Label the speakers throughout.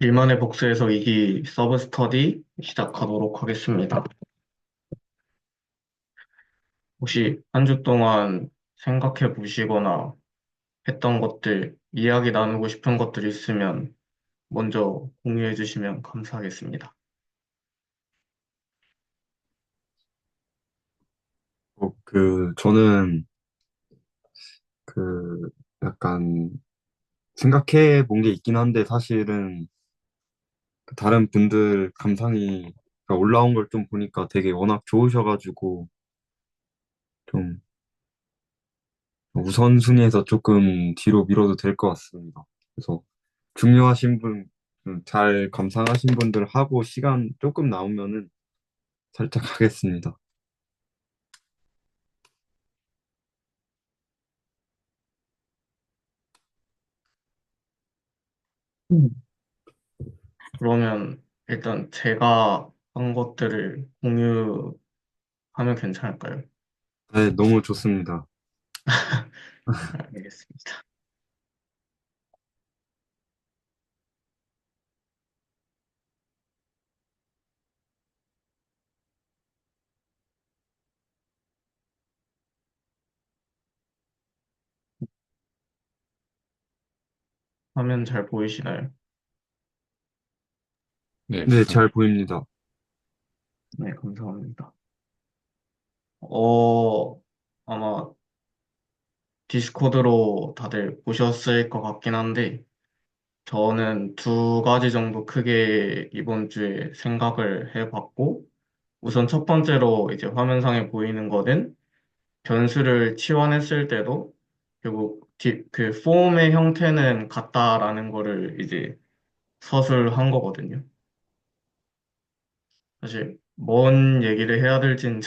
Speaker 1: 일만의 복수에서 2기 서브 스터디 시작하도록 하겠습니다. 혹시 한 주 동안 생각해 보시거나 했던 것들, 이야기 나누고 싶은 것들 있으면 먼저 공유해 주시면
Speaker 2: 저는 그, 약간 생각해 본 게 있긴 한데, 사실은 그 다른 분들 감상이 올라온 걸 좀 보니까 되게 워낙 좋으셔가지고, 좀 우선순위에서 조금 뒤로 미뤄도 될 것 같습니다. 그래서 중요하신 분, 잘 감상하신 분들 하고 시간 조금 나오면은 살짝 하겠습니다.
Speaker 1: 감사하겠습니다. 그러면 일단 제가 한 것들을 공유하면 괜찮을까요?
Speaker 2: 네, 너무 좋습니다.
Speaker 1: 알겠습니다. 화면 잘 보이시나요?
Speaker 2: 네, 네, 잘 보입니다.
Speaker 1: 네, 감사합니다. 어, 아마 디스코드로 다들 보셨을 것 같긴 한데, 저는 두 가지 정도 크게 이번 주에 생각을 해봤고, 우선 첫 번째로 이제 화면상에 보이는 거는 변수를 치환했을 때도 결국 그 폼의 형태는 같다라는 거를 이제 서술한 거거든요. 사실 뭔 얘기를 해야 될지는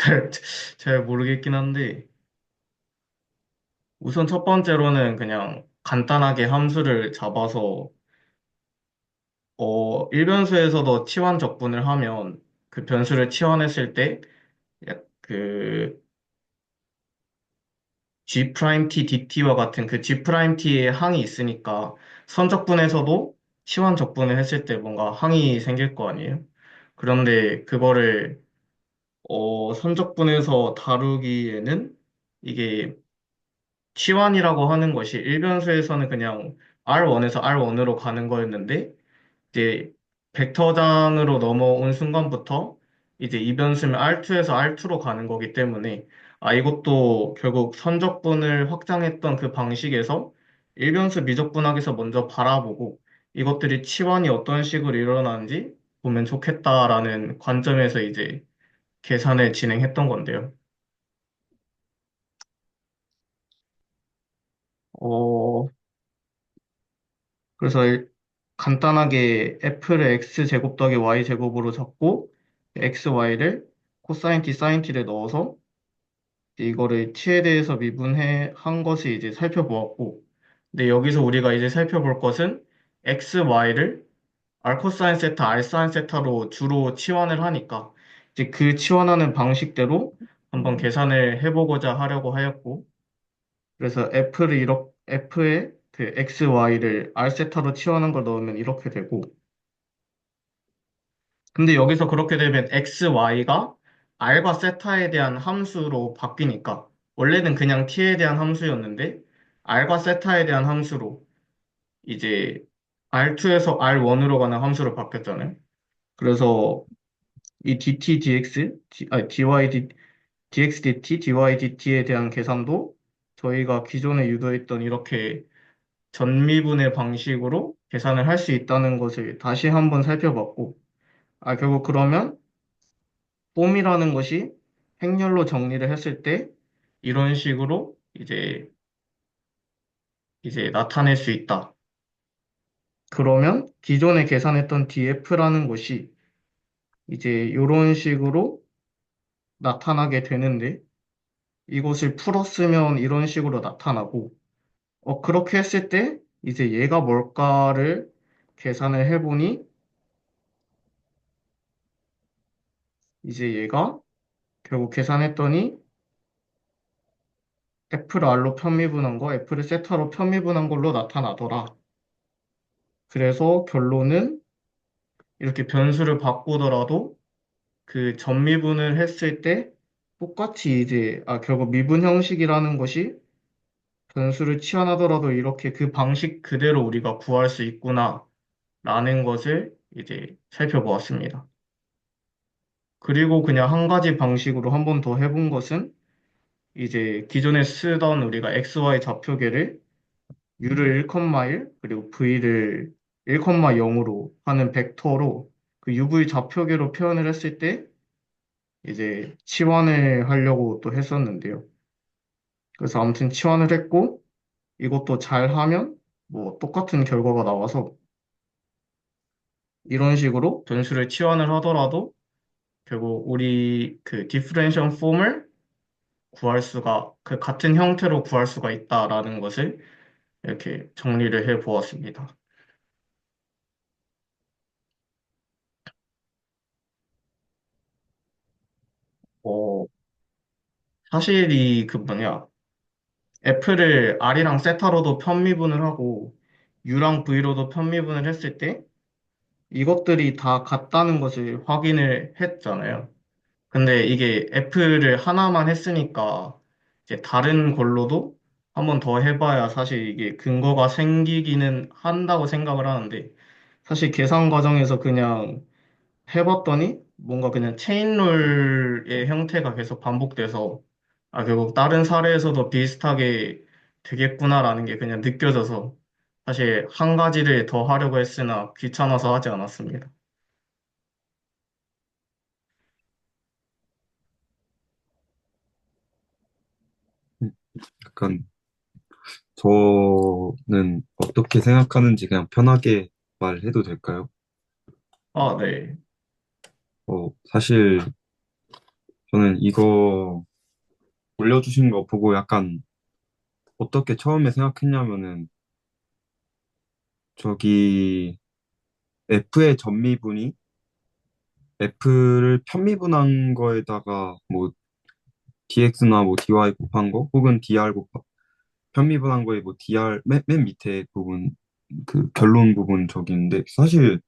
Speaker 1: 잘 모르겠긴 한데, 우선 첫 번째로는 그냥 간단하게 함수를 잡아서 일변수에서도 치환 적분을 하면 그 변수를 치환했을 때 그 G'T dt와 같은 그 G'T의 항이 있으니까 선적분에서도 치환 적분을 했을 때 뭔가 항이 생길 거 아니에요? 그런데 그거를 선적분에서 다루기에는 이게 치환이라고 하는 것이 일변수에서는 그냥 R1에서 R1으로 가는 거였는데 이제 벡터장으로 넘어온 순간부터 이제 이변수면 R2에서 R2로 가는 거기 때문에 이것도 결국 선적분을 확장했던 그 방식에서 일변수 미적분학에서 먼저 바라보고 이것들이 치환이 어떤 식으로 일어나는지 보면 좋겠다라는 관점에서 이제 계산을 진행했던 건데요. 어, 그래서 간단하게 f를 x제곱 더하기 y제곱으로 잡고 xy를 코사인 t, 사인 t를 넣어서 이거를 t에 대해서 미분해 한 것이 이제 살펴보았고 근데 여기서 우리가 이제 살펴볼 것은 x, y를 r 코사인 세타, r 사인 세타로 주로 치환을 하니까 이제 그 치환하는 방식대로 한번 계산을 해보고자 하려고 하였고 그래서 f에 그 x, y를 r 세타로 치환한 걸 넣으면 이렇게 되고 근데 여기서 그렇게 되면 x, y가 r과 세타에 대한 함수로 바뀌니까 원래는 그냥 t에 대한 함수였는데 r과 세타에 대한 함수로 이제 R2에서 R1으로 가는 함수로 바뀌었잖아요. 그래서 이 dt, dx, dy, dx, dt, dy, dt에 대한 계산도 저희가 기존에 유도했던 이렇게 전미분의 방식으로 계산을 할 수 있다는 것을 다시 한번 살펴봤고, 결국 그러면 폼이라는 것이 행렬로 정리를 했을 때 이런 식으로 이제 나타낼 수 있다. 그러면 기존에 계산했던 df라는 것이 이제 이런 식으로 나타나게 되는데 이것을 풀었으면 이런 식으로 나타나고 그렇게 했을 때 이제 얘가 뭘까를 계산을 해보니 이제 얘가 결국 계산했더니 F를 R로 편미분한 거, F를 세타로 편미분한 걸로 나타나더라. 그래서 결론은 이렇게 변수를 바꾸더라도 그 전미분을 했을 때 똑같이 이제 결국 미분 형식이라는 것이 변수를 치환하더라도 이렇게 그 방식 그대로 우리가 구할 수 있구나라는 것을 이제 살펴보았습니다. 그리고 그냥 한 가지 방식으로 한 번 더 해본 것은 이제 기존에 쓰던 우리가 XY 좌표계를 U를 1,1 그리고 V를 1,0으로 하는 벡터로 그 UV 좌표계로 표현을 했을 때 이제 치환을 하려고 또 했었는데요. 그래서 아무튼 치환을 했고 이것도 잘 하면 뭐 똑같은 결과가 나와서 이런 식으로 변수를 치환을 하더라도 결국 우리 그 디프렌셜 폼을 구할 수가 그 같은 형태로 구할 수가 있다라는 것을 이렇게 정리를 해 보았습니다. 어, 사실 이 그 뭐냐 F를 R이랑 세타로도 편미분을 하고 U랑 V로도 편미분을 했을 때 이것들이 다 같다는 것을 확인을 했잖아요. 근데 이게 F를 하나만 했으니까 이제 다른 걸로도 한번 더 해봐야 사실 이게 근거가 생기기는 한다고 생각을 하는데 사실 계산 과정에서 그냥 해봤더니 뭔가 그냥 체인룰의 형태가 계속 반복돼서 결국 다른 사례에서도 비슷하게 되겠구나라는 게 그냥 느껴져서 사실 한 가지를 더 하려고 했으나 귀찮아서 하지 않았습니다.
Speaker 2: 약간 저는 어떻게 생각하는지 그냥 편하게 말해도 될까요?
Speaker 1: 네.
Speaker 2: 사실 저는 이거 올려주신 거 보고 약간 어떻게 처음에 생각했냐면은 저기 F의 전미분이 F를 편미분한 거에다가 뭐 dx나 뭐 dy 곱한 거 혹은 dr 편미분한 거에 뭐 dr 맨 밑에 부분 그 결론 부분 저기 있는데 사실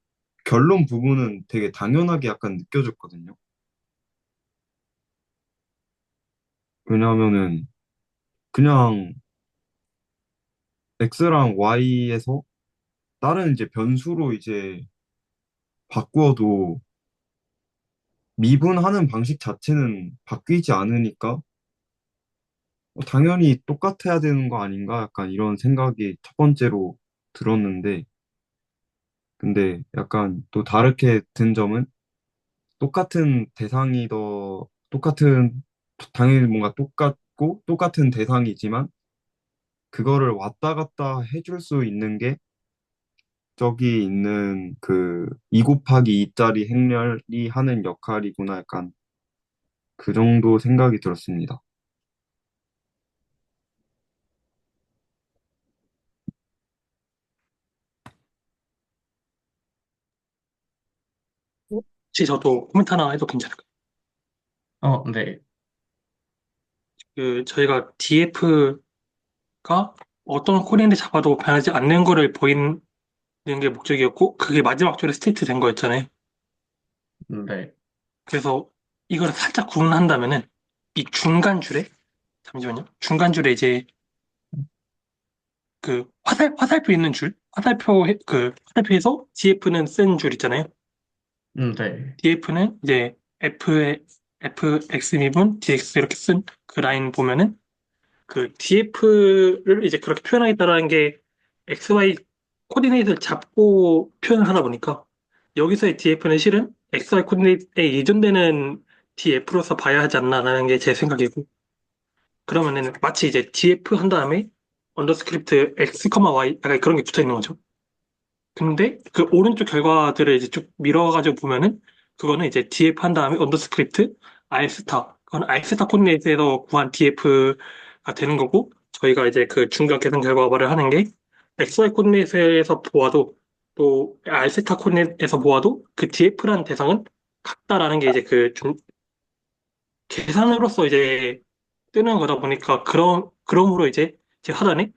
Speaker 2: 결론 부분은 되게 당연하게 약간 느껴졌거든요. 왜냐하면은 그냥 x랑 y에서 다른 이제 변수로 이제 바꾸어도 미분하는 방식 자체는 바뀌지 않으니까 당연히 똑같아야 되는 거 아닌가? 약간 이런 생각이 첫 번째로 들었는데 근데 약간 또 다르게 든 점은 똑같은 대상이 더 똑같은 당연히 뭔가 똑같고 똑같은 대상이지만 그거를 왔다 갔다 해줄 수 있는 게 저기 있는 그 2 곱하기 2짜리 행렬이 하는 역할이구나 약간 그 정도 생각이 들었습니다.
Speaker 3: 혹시 저도 코멘트 하나 해도 괜찮을까요?
Speaker 1: 네.
Speaker 3: 저희가 DF가 어떤 코딩을 잡아도 변하지 않는 거를 보이는 게 목적이었고, 그게 마지막 줄에 스테이트 된 거였잖아요.
Speaker 1: 네.
Speaker 3: 그래서 이걸 살짝 구분한다면은, 이 중간 줄에, 잠시만요. 중간 줄에 이제 그 화살표 있는 줄, 화살표에서 DF는 센 줄 있잖아요.
Speaker 1: 네.
Speaker 3: DF는 이제 FX 미분 DX 이렇게 쓴 그 라인 보면은 그 DF를 이제 그렇게 표현하겠다라는 게 XY 코디네이트를 잡고 표현을 하다 보니까 여기서의 DF는 실은 XY 코디네이트에 예존되는 DF로서 봐야 하지 않나라는 게 제 생각이고 그러면은 마치 이제 DF 한 다음에 언더스크립트 X, Y 약간 그런 게 붙어 있는 거죠. 근데 그 오른쪽 결과들을 이제 쭉 밀어가지고 보면은 그거는 이제 DF 한 다음에 언더스크립트 R스타 그건 R스타 코디네이트에서 구한 DF가 되는 거고 저희가 이제 그 중간 계산 결과를 하는 게 XY 코디네이트에서 보아도 또 R스타 코디네이트에서 보아도 그 DF라는 대상은 같다라는 게 이제 계산으로서 이제 뜨는 거다 보니까 그러므로 이제 제 하단에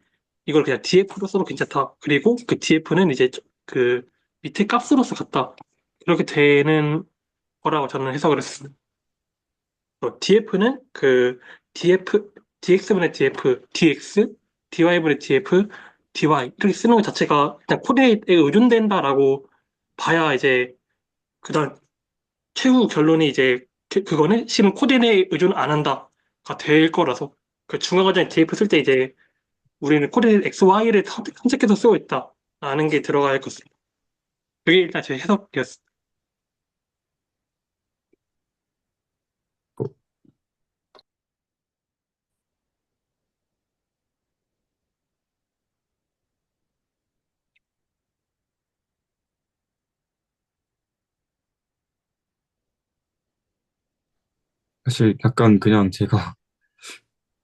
Speaker 3: 이걸 그냥 DF로 써도 괜찮다. 그리고 그 DF는 이제 그 밑에 값으로서 같다. 이렇게 되는 거라고 저는 해석을 했습니다. DF는 DF, DX분의 DF, DX, DY분의 DF, DY 이렇게 쓰는 것 자체가 그냥 코디네이트에 의존된다라고 봐야 이제 그다음 최후 결론이 이제 그거는 실은 코디네이트에 의존 안 한다가 될 거라서 그 중간 과정에 DF 쓸 때 이제 우리는 코디네이트 XY를 선택해서 쓰고 있다라는 게 들어갈 것입니다. 그게 일단 제 해석이었습니다.
Speaker 2: 뭐, 사실 약간 그냥 제가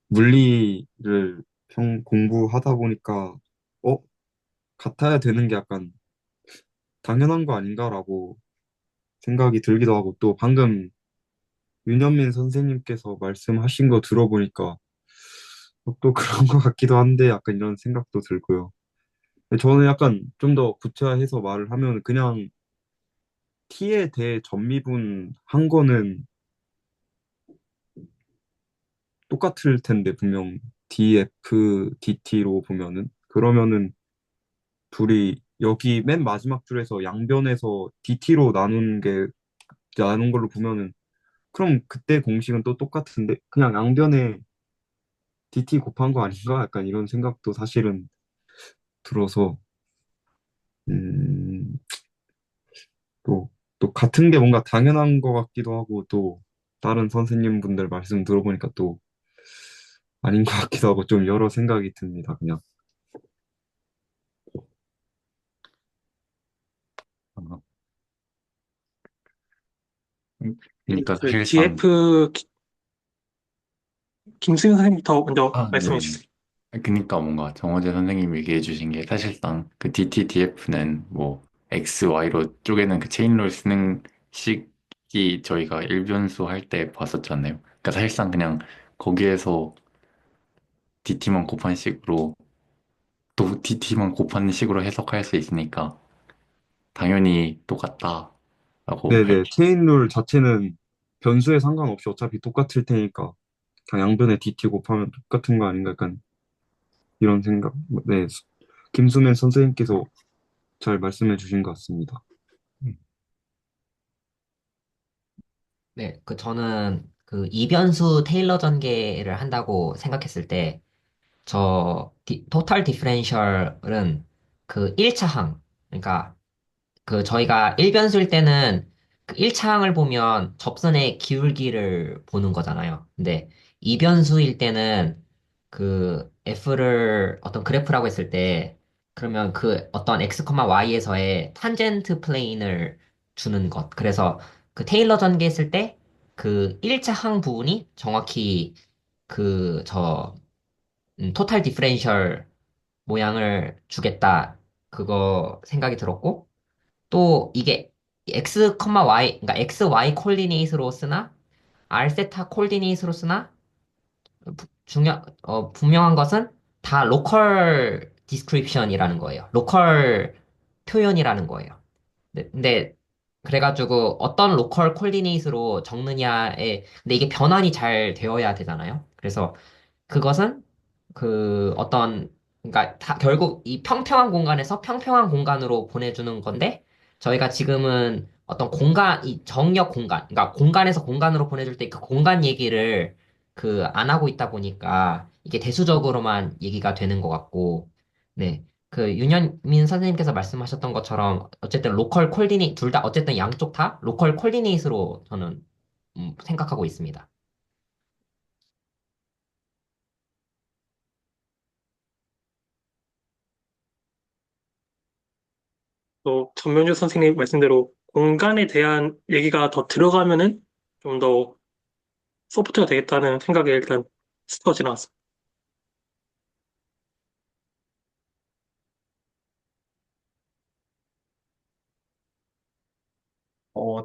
Speaker 2: 물리를 공부하다 보니까 어? 같아야 되는 게 약간 당연한 거 아닌가라고 생각이 들기도 하고 또 방금 윤현민 선생님께서 말씀하신 거 들어보니까 또 그런 것 같기도 한데 약간 이런 생각도 들고요. 근데 저는 약간 좀 더 구체화해서 말을 하면 그냥 T에 대해 전미분 한 거는 똑같을 텐데 분명 DF, DT로 보면은 그러면은 둘이 여기 맨 마지막 줄에서 양변에서 DT로 나눈 걸로 보면은 그럼 그때 공식은 또 똑같은데 그냥 양변에 DT 곱한 거 아닌가? 약간 이런 생각도 사실은 들어서 음, 또 같은 게 뭔가 당연한 것 같기도 하고 또 다른 선생님 분들 말씀 들어보니까 또 아닌 것 같기도 하고 좀 여러 생각이 듭니다. 그냥.
Speaker 4: 어, 그러니까
Speaker 3: 그
Speaker 4: 사실상
Speaker 3: DF 김승현 선생님부터 먼저 말씀해
Speaker 4: 네.
Speaker 3: 주세요.
Speaker 4: 그러니까 뭔가 정호재 선생님이 얘기해 주신 게 사실상 그 DT/DF는 뭐 X, Y로 쪼개는 그 체인롤 쓰는 식이 저희가 일변수 할 때 봤었잖아요. 그러니까 사실상 그냥 거기에서 DT만 곱한 식으로 또 DT만 곱한 식으로 해석할 수 있으니까 당연히 똑같다라고 할
Speaker 2: 네네. 체인룰 자체는 변수에 상관없이 어차피 똑같을 테니까 그냥 양변에 DT гов하면 똑같은 거 아닌가 약간 이런 생각. 네. 김수면 선생님께서 잘 말씀해 주신 것 같습니다.
Speaker 5: 네, 저는 그 이변수 테일러 전개를 한다고 생각했을 때, 토탈 디퍼렌셜은 그 1차 항, 그러니까 저희가 1변수일 때는 그 1차 항을 보면 접선의 기울기를 보는 거잖아요. 근데 2변수일 때는 그 F를 어떤 그래프라고 했을 때, 그러면 그 어떤 x, y에서의 탄젠트 플레인을 주는 것. 그래서 그 테일러 전개했을 때 그 1차 항 부분이 정확히 그 토탈 디퍼렌셜 모양을 주겠다. 그거 생각이 들었고, 또 이게 x, y, 그러니까 x, y 콜디네이트로 쓰나, r 세타 콜디네이트로 쓰나, 분명한 것은 다 로컬 디스크립션이라는 거예요. 로컬 표현이라는 거예요. 근데 그래가지고 어떤 로컬 콜디네이트로 적느냐에, 근데 이게 변환이 잘 되어야 되잖아요. 그래서 그것은 그러니까 결국 이 평평한 공간에서 평평한 공간으로 보내주는 건데, 저희가 지금은 어떤 이 정역 공간, 그러니까 공간에서 공간으로 보내줄 때 그 공간 얘기를 안 하고 있다 보니까 이게 대수적으로만 얘기가 되는 것 같고, 네. 윤현민 선생님께서 말씀하셨던 것처럼 어쨌든 둘 다 어쨌든 양쪽 다 로컬 콜디네이트로 저는 생각하고 있습니다.
Speaker 3: 또 전명주 선생님 말씀대로 공간에 대한 얘기가 더 들어가면은 좀 더 소프트가 되겠다는 생각에 일단 스쳐 지나왔어요.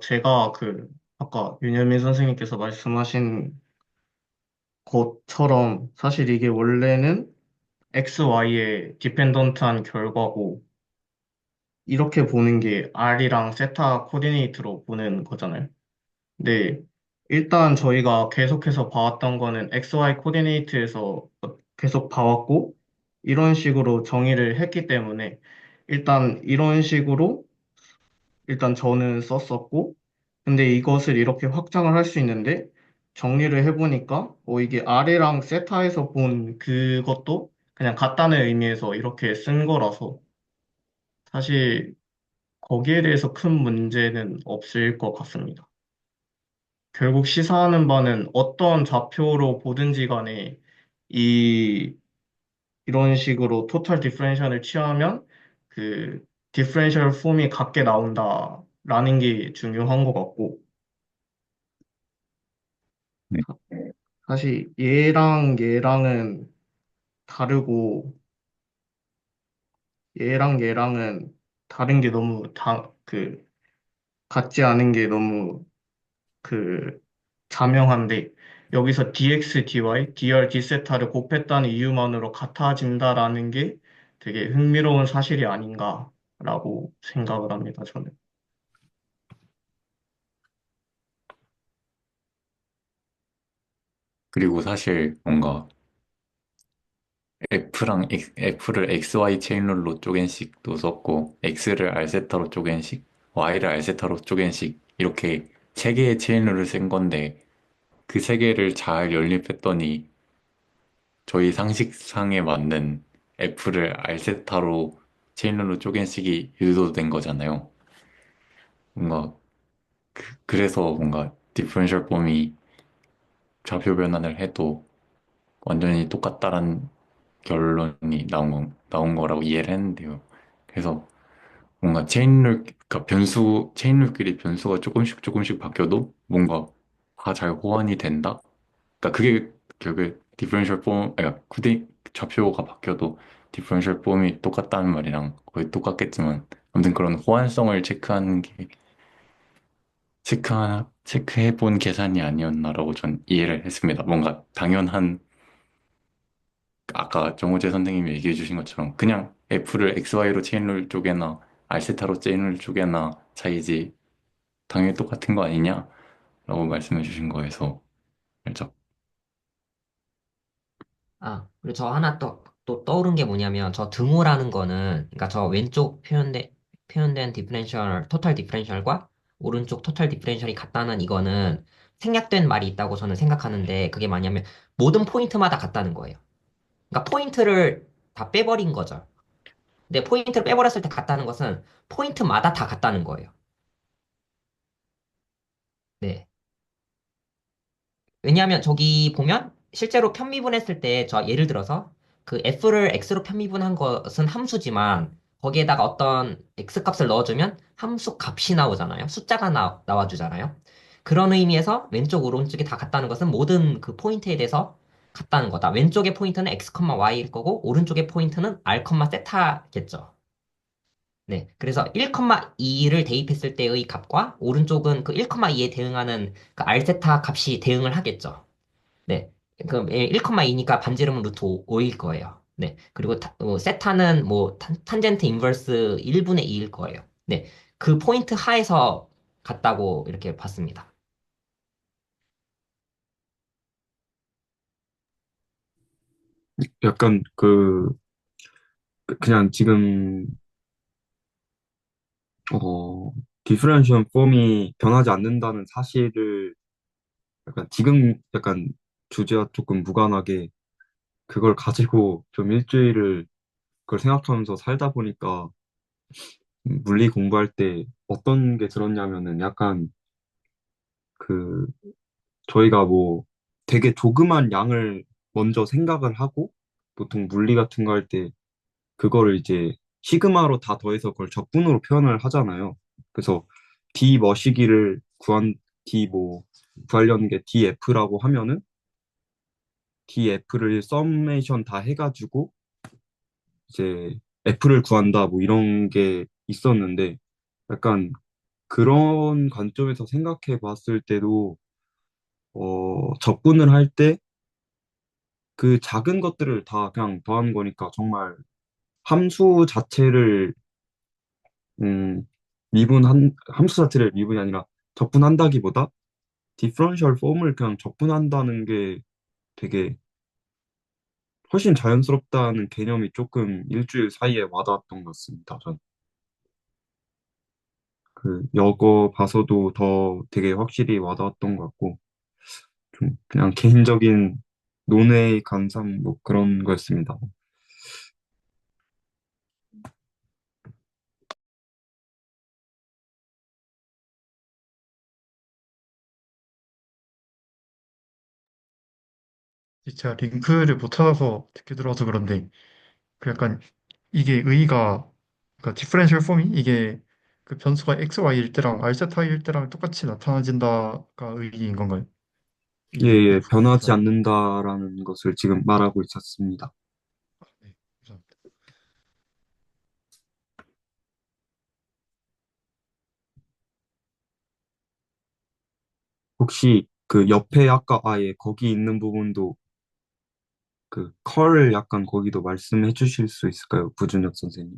Speaker 1: 제가 아까 윤현민 선생님께서 말씀하신 것처럼 사실 이게 원래는 XY의 디펜던트한 결과고, 이렇게 보는 게 R이랑 세타 코디네이트로 보는 거잖아요. 네, 일단 저희가 계속해서 봐왔던 거는 XY 코디네이트에서 계속 봐왔고, 이런 식으로 정의를 했기 때문에, 일단 이런 식으로, 일단 저는 썼었고, 근데 이것을 이렇게 확장을 할 수 있는데, 정리를 해보니까, 이게 아래랑 세타에서 본 그것도 그냥 같다는 의미에서 이렇게 쓴 거라서, 사실 거기에 대해서 큰 문제는 없을 것 같습니다. 결국 시사하는 바는 어떤 좌표로 보든지 간에 이, 이런 식으로 토탈 디퍼런셜을 취하면 그 디퍼런셜 폼이 같게 나온다라는 게 중요한 것 같고
Speaker 4: 네.
Speaker 1: 사실 얘랑 얘랑은 다르고 얘랑 얘랑은 다른 게 너무 같지 않은 게 너무 그 자명한데 여기서 dx, dy, dr, d세타를 곱했다는 이유만으로 같아진다라는 게 되게 흥미로운 사실이 아닌가라고 생각을 합니다, 저는.
Speaker 4: 그리고 사실 뭔가 F를 XY 체인룰로 쪼갠 식도 썼고, X를 R세타로 쪼갠 식, Y를 R세타로 쪼갠 식, 이렇게 세 개의 체인룰을 쓴 건데, 그 세 개를 잘 연립했더니, 저희 상식상에 맞는 F를 R세타로 체인룰로 쪼갠 식이 유도된 거잖아요. 뭔가, 그래서 뭔가 디퍼런셜 폼이 좌표 변환을 해도 완전히 똑같다란 결론이 나온 거라고 이해를 했는데요. 그래서 뭔가 그러니까 체인룰끼리 변수가 조금씩 조금씩 바뀌어도 뭔가 다 잘 호환이 된다? 그러니까 그게 결국에 좌표가 바뀌어도 디퍼런셜 폼이 똑같다는 말이랑 거의 똑같겠지만, 아무튼 그런 호환성을 체크해 본 계산이 아니었나라고 전 이해를 했습니다. 뭔가 당연한, 아까 정호재 선생님이 얘기해 주신 것처럼 그냥 F를 XY로 체인룰 쪽에나 R세타로 체인룰 쪽에나 차이지 당연히 똑같은 거 아니냐라고 말씀해 주신 거에서 살짝.
Speaker 5: 그리고 저 하나 또 떠오른 게 뭐냐면, 저 등호라는 거는, 그러니까 저 왼쪽 표현된 토탈 디퍼렌셜과 오른쪽 토탈 디퍼렌셜이 같다는 이거는 생략된 말이 있다고 저는 생각하는데, 그게 뭐냐면, 모든 포인트마다 같다는 거예요. 그러니까 포인트를 다 빼버린 거죠. 근데 포인트를 빼버렸을 때 같다는 것은 포인트마다 다 같다는 거예요. 네. 왜냐하면 저기 보면 실제로 편미분했을 때 저 예를 들어서 그 f를 x로 편미분한 것은 함수지만 거기에다가 어떤 x 값을 넣어주면 함수 값이 나오잖아요. 숫자가 나와주잖아요. 그런 의미에서 왼쪽 오른쪽이 다 같다는 것은 모든 그 포인트에 대해서 같다는 거다. 왼쪽의 포인트는 x, y일 거고 오른쪽의 포인트는 r, 세타겠죠. 네. 그래서 1,2를 대입했을 때의 값과 오른쪽은 그 1,2에 대응하는 그 알세타 값이 대응을 하겠죠. 네. 그럼 1,2니까 반지름은 루트 5일 거예요. 네. 그리고 세타는 뭐 탄젠트 인버스 1분의 2일 거예요. 네. 그 포인트 하에서 같다고 이렇게 봤습니다.
Speaker 2: 약간 그냥 지금 디프렌션 폼이 변하지 않는다는 사실을 약간 지금 약간 주제와 조금 무관하게 그걸 가지고 좀 일주일을 그걸 생각하면서 살다 보니까 물리 공부할 때 어떤 게 들었냐면은 약간 그 저희가 뭐 되게 조그만 양을 먼저 생각을 하고 보통 물리 같은 거 할 때 그거를 이제 시그마로 다 더해서 그걸 적분으로 표현을 하잖아요. 그래서 D 머시기를 D 뭐 구하려는 게 DF라고 하면은 DF를 서메이션 다 해가지고 이제 F를 구한다 뭐 이런 게 있었는데 약간 그런 관점에서 생각해 봤을 때도 적분을 할 때 그 작은 것들을 다 그냥 더하는 거니까 정말 함수 자체를 음, 함수 자체를 미분이 아니라 적분한다기보다 디퍼런셜 폼을 그냥 적분한다는 게 되게 훨씬 자연스럽다는 개념이 조금 일주일 사이에 와닿았던 것 같습니다. 전 그 역어 봐서도 더 되게 확실히 와닿았던 것 같고 좀 그냥 개인적인 논외의 감상 뭐 그런 거였습니다.
Speaker 6: 제가 링크를 못 찾아서 듣게 들어와서 그런데 그 약간 이게 그러니까 디퍼렌셜 폼이 이게 그 변수가 x, y일 때랑 r 세타 이일 때랑 똑같이 나타나진다가 의의인 건가요?
Speaker 2: 예,
Speaker 6: 이
Speaker 2: 예,
Speaker 6: F
Speaker 2: 변하지
Speaker 6: 대명사가.
Speaker 2: 않는다라는 것을 지금 말하고 있었습니다.
Speaker 6: 네, 감사합니다.
Speaker 2: 혹시 그 옆에 아까 아예 거기 있는 부분도 그 컬을 약간 거기도 말씀해 주실 수 있을까요? 부준혁 선생님.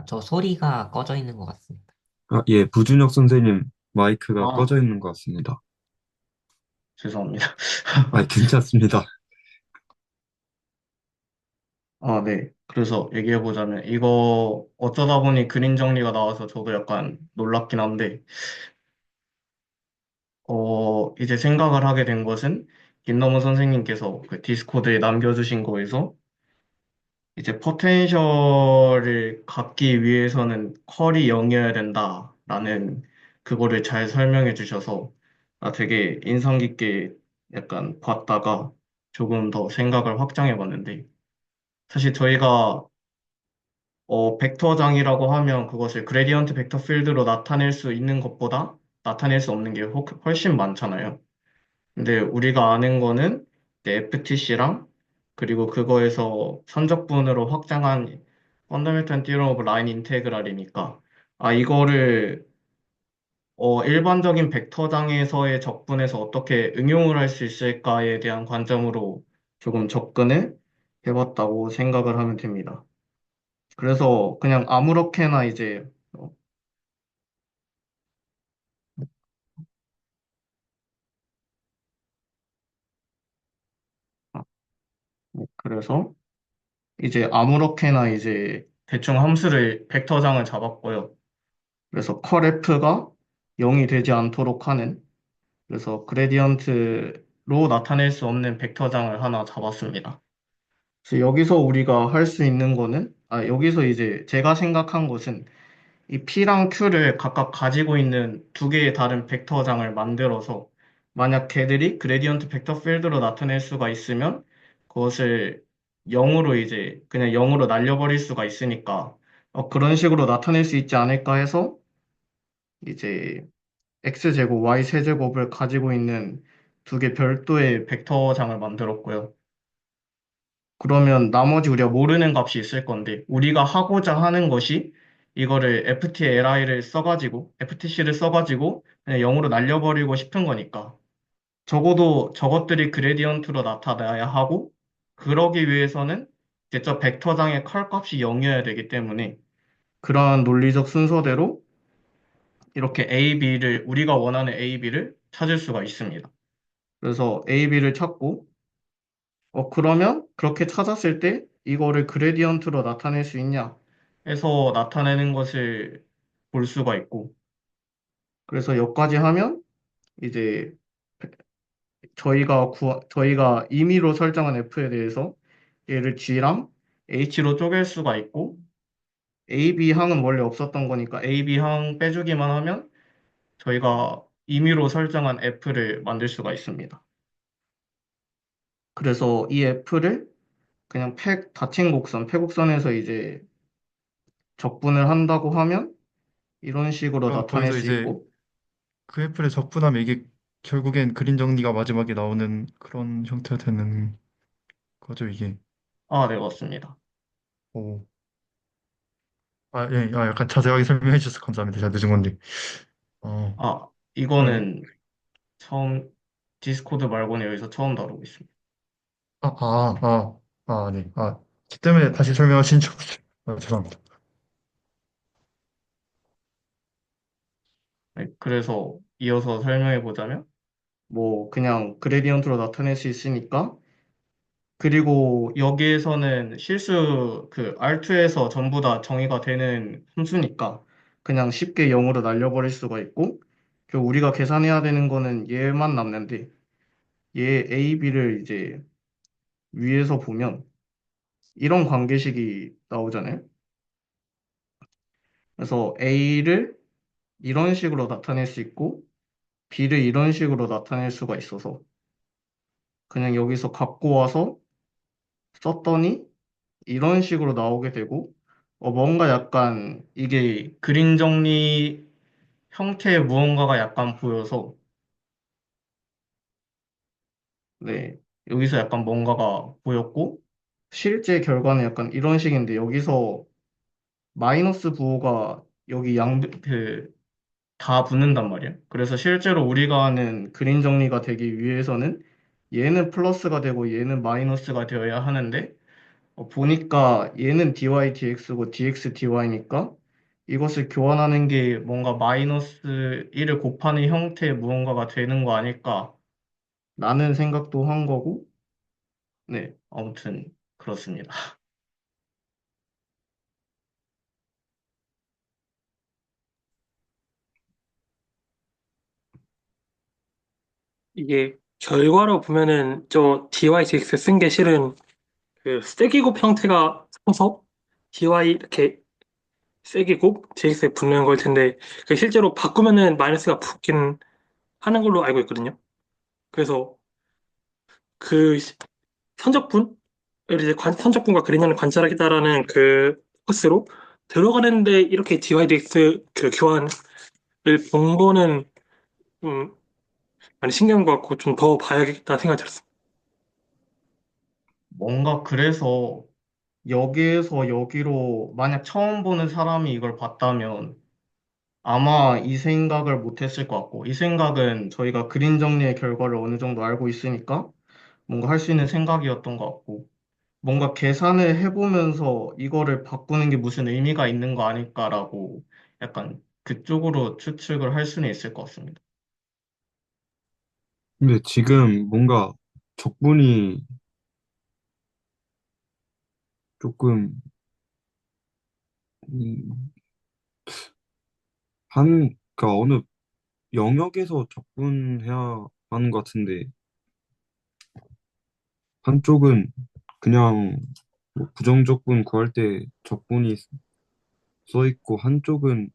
Speaker 5: 저 소리가 꺼져 있는 것 같습니다.
Speaker 2: 아, 예, 부준혁 선생님 마이크가
Speaker 1: 아,
Speaker 2: 꺼져 있는 것 같습니다.
Speaker 1: 죄송합니다.
Speaker 2: 아, 괜찮습니다.
Speaker 1: 아, 네. 그래서 얘기해보자면, 이거 어쩌다 보니 그림 정리가 나와서 저도 약간 놀랍긴 한데, 이제 생각을 하게 된 것은, 김너무 선생님께서 그 디스코드에 남겨주신 거에서, 이제 포텐셜을 갖기 위해서는 컬이 0이어야 된다라는 그거를 잘 설명해 주셔서, 되게 인상 깊게 약간 봤다가 조금 더 생각을 확장해 봤는데, 사실 저희가 벡터장이라고 하면 그것을 그레디언트 벡터 필드로 나타낼 수 있는 것보다 나타낼 수 없는 게 훨씬 많잖아요. 근데 우리가 아는 거는 FTC랑 그리고 그거에서 선적분으로 확장한 Fundamental Theorem of Line Integral이니까 이거를 일반적인 벡터장에서의 적분에서 어떻게 응용을 할 수 있을까에 대한 관점으로 조금 접근을 해봤다고 생각을 하면 됩니다. 그래서 그냥 아무렇게나 이제 아, 그래서 이제 아무렇게나 이제 대충 함수를 벡터장을 잡았고요. 그래서 컬 F가 0이 되지 않도록 하는 그래서 그레디언트로 나타낼 수 없는 벡터장을 하나 잡았습니다. 그래서 여기서 우리가 할 수 있는 거는 여기서 이제 제가 생각한 것은 이 P랑 Q를 각각 가지고 있는 두 개의 다른 벡터장을 만들어서 만약 걔들이 그레디언트 벡터 필드로 나타낼 수가 있으면 그것을 0으로 이제 그냥 0으로 날려버릴 수가 있으니까 그런 식으로 나타낼 수 있지 않을까 해서 이제 X제곱, Y세제곱을 가지고 있는 두 개 별도의 벡터장을 만들었고요. 그러면 나머지 우리가 모르는 값이 있을 건데, 우리가 하고자 하는 것이 이거를 FTLI를 써가지고, FTC를 써가지고, 그냥 0으로 날려버리고 싶은 거니까. 적어도 저것들이 그레디언트로 나타나야 하고, 그러기 위해서는 이제 저 벡터장의 컬 값이 0이어야 되기 때문에, 그러한 논리적 순서대로 이렇게 우리가 원하는 A, B를 찾을 수가 있습니다. 그래서 A, B를 찾고, 그러면 그렇게 찾았을 때 이거를 그레디언트로 나타낼 수 있냐 해서 나타내는 것을 볼 수가 있고, 그래서 여기까지 하면 이제 저희가 임의로 설정한 F에 대해서 얘를 G랑 H로 쪼갤 수가 있고, A, B 항은 원래 없었던 거니까 A, B 항 빼주기만 하면 저희가 임의로 설정한 F를 만들 수가 있습니다. 그래서 이 F를 그냥 닫힌 곡선, 폐곡선에서 이제 적분을 한다고 하면 이런 식으로
Speaker 6: 그럼
Speaker 1: 나타낼
Speaker 6: 거기서
Speaker 1: 수
Speaker 6: 이제
Speaker 1: 있고,
Speaker 6: 그 애플의 적분하면 이게 결국엔 그림 정리가 마지막에 나오는 그런 형태가 되는 거죠, 이게.
Speaker 1: 아, 네, 맞습니다.
Speaker 6: 오. 아, 예, 아, 약간 자세하게 설명해 주셔서 감사합니다. 제가 늦은 건데. 어,
Speaker 1: 아,
Speaker 6: 아, 예.
Speaker 1: 이거는 처음, 디스코드 말고는 여기서 처음 다루고 있습니다.
Speaker 6: 네. 저 때문에 다시 설명하신 줄 알았어요. 죄송합니다.
Speaker 1: 네, 그래서 이어서 설명해 보자면, 뭐, 그냥 그레디언트로 나타낼 수 있으니까, 그리고 여기에서는 실수 그 R2에서 전부 다 정의가 되는 함수니까 그냥 쉽게 0으로 날려버릴 수가 있고 우리가 계산해야 되는 거는 얘만 남는데 얘 A, B를 이제 위에서 보면 이런 관계식이 나오잖아요. 그래서 A를 이런 식으로 나타낼 수 있고 B를 이런 식으로 나타낼 수가 있어서 그냥 여기서 갖고 와서 썼더니 이런 식으로 나오게 되고, 뭔가 약간 이게 그림 정리 형태의 무언가가 약간 보여서, 네, 여기서 약간 뭔가가 보였고, 실제 결과는 약간 이런 식인데, 여기서 마이너스 부호가 여기 다 붙는단 말이에요. 그래서 실제로 우리가 하는 그림 정리가 되기 위해서는 얘는 플러스가 되고 얘는 마이너스가 되어야 하는데, 보니까 얘는 dy dx고 dx dy니까 이것을 교환하는 게 뭔가 마이너스 1을 곱하는 형태의 무언가가 되는 거 아닐까 라는 생각도 한 거고 네 아무튼 그렇습니다.
Speaker 3: 이게 결과로 보면은 저 DYDX 쓴 게 실은 그 세기곱 형태가 서서 DY 이렇게 세기곱 DX에 붙는 걸 텐데 그 실제로 바꾸면은 마이너스가 붙긴 하는 걸로 알고 있거든요. 그래서 그 선적분을 이제 선적분과 그리나를 관찰하겠다라는 그 포커스로 들어가는데 이렇게 DYDX 그 교환을 본 거는 좀 많이 신기한 것 같고 좀 더 봐야겠다 생각이 들었어요.
Speaker 1: 뭔가 그래서 여기에서 여기로 만약 처음 보는 사람이 이걸 봤다면 아마 이 생각을 못 했을 것 같고 이 생각은 저희가 그림 정리의 결과를 어느 정도 알고 있으니까 뭔가 할 수 있는 생각이었던 것 같고 뭔가 계산을 해보면서 이거를 바꾸는 게 무슨 의미가 있는 거 아닐까라고 약간 그쪽으로 추측을 할 수는 있을 것 같습니다.
Speaker 2: 근데 지금 뭔가 적분이 조금 음, 그러니까 어느 영역에서 적분해야 하는 것 같은데 한쪽은 그냥 뭐 부정적분 구할 때 적분이 써 있고 한쪽은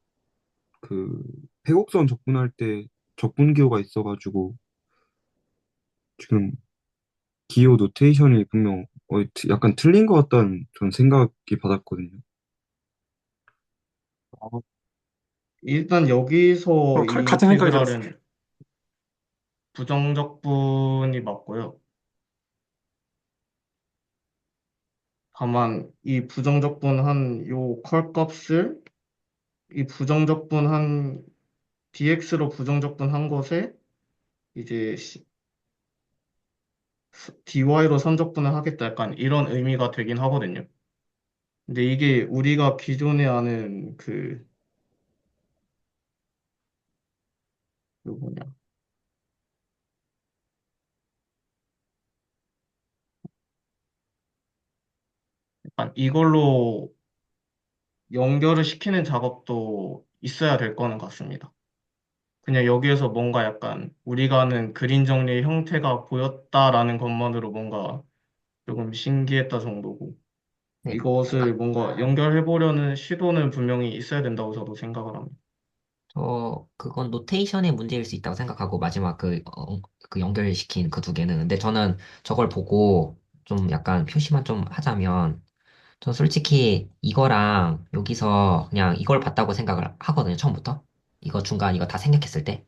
Speaker 2: 그 회곡선 적분할 때 적분 기호가 있어가지고 지금 기호 노테이션이 분명 약간 틀린 것 같다는 전 생각이 받았거든요.
Speaker 1: 어, 일단 여기서 이
Speaker 3: 같은 생각이 들었어요.
Speaker 1: 인테그랄은 부정적분이 맞고요. 다만 이 부정적분 한 요 컬 값을 이 부정적분 한 dx로 부정적분 한 것에 이제 dy로 선적분을 하겠다 약간 이런 의미가 되긴 하거든요. 근데 이게 우리가 기존에 아는 그 뭐냐 약간 이걸로 연결을 시키는 작업도 있어야 될 거는 같습니다. 그냥 여기에서 뭔가 약간 우리가 아는 그림 정리의 형태가 보였다라는 것만으로 뭔가 조금 신기했다 정도고
Speaker 5: 네.
Speaker 1: 이것을
Speaker 5: 약간,
Speaker 1: 뭔가 연결해 보려는 시도는 분명히 있어야 된다고 저도 생각을 합니다.
Speaker 5: 그건 노테이션의 문제일 수 있다고 생각하고, 마지막 그 연결시킨 그 두 개는. 근데 저는 저걸 보고, 좀 약간 표시만 좀 하자면, 저 솔직히 이거랑 여기서 그냥 이걸 봤다고 생각을 하거든요, 처음부터. 이거 중간 이거 다 생략했을 때.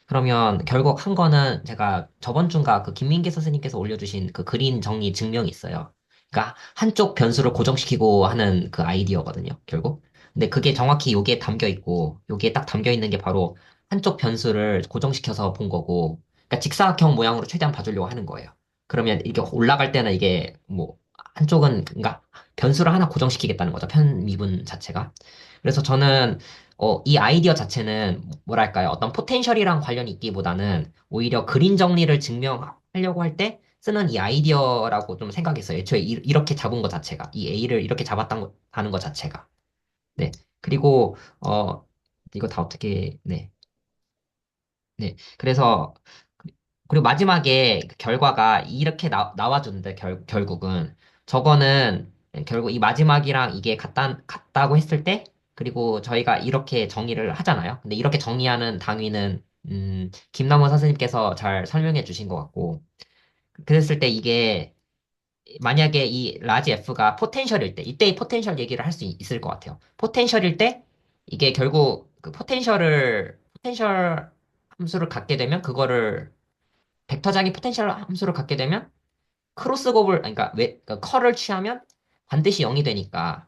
Speaker 5: 그러면 결국 한 거는 제가 저번 주인가 그 김민기 선생님께서 올려주신 그 그린 정리 증명이 있어요. 그러니까 한쪽 변수를 고정시키고 하는 그 아이디어거든요, 결국. 근데 그게 정확히 여기에 담겨 있고, 여기에 딱 담겨 있는 게 바로 한쪽 변수를 고정시켜서 본 거고, 그러니까 직사각형 모양으로 최대한 봐주려고 하는 거예요. 그러면 이게 올라갈 때는 이게 뭐, 한쪽은, 그러니까 변수를 하나 고정시키겠다는 거죠, 편미분 자체가. 그래서 저는 이 아이디어 자체는 뭐랄까요? 어떤 포텐셜이랑 관련이 있기보다는 오히려 그림 정리를 증명하려고 할 때 쓰는 이 아이디어라고 좀 생각했어요. 애초에 렇게 잡은 것 자체가, 이 A를 이렇게 잡았다는 것 자체가. 네. 그리고, 이거 다 어떻게, 네. 네. 그래서, 그리고 마지막에 그 결과가 이렇게 나와주는데, 결국은. 저거는 결국 이 마지막이랑 이게 같다고 했을 때, 그리고 저희가 이렇게 정의를 하잖아요. 근데 이렇게 정의하는 당위는, 김남원 선생님께서 잘 설명해 주신 것 같고, 그랬을 때 이게, 만약에 이 라지 F가 포텐셜일 때, 이때의 포텐셜 얘기를 할 수 있을 것 같아요. 포텐셜일 때, 이게 결국 그 포텐셜 함수를 갖게 되면, 그거를, 벡터장이 포텐셜 함수를 갖게 되면, 그러니까 그러니까 컬을 취하면 반드시 0이 되니까,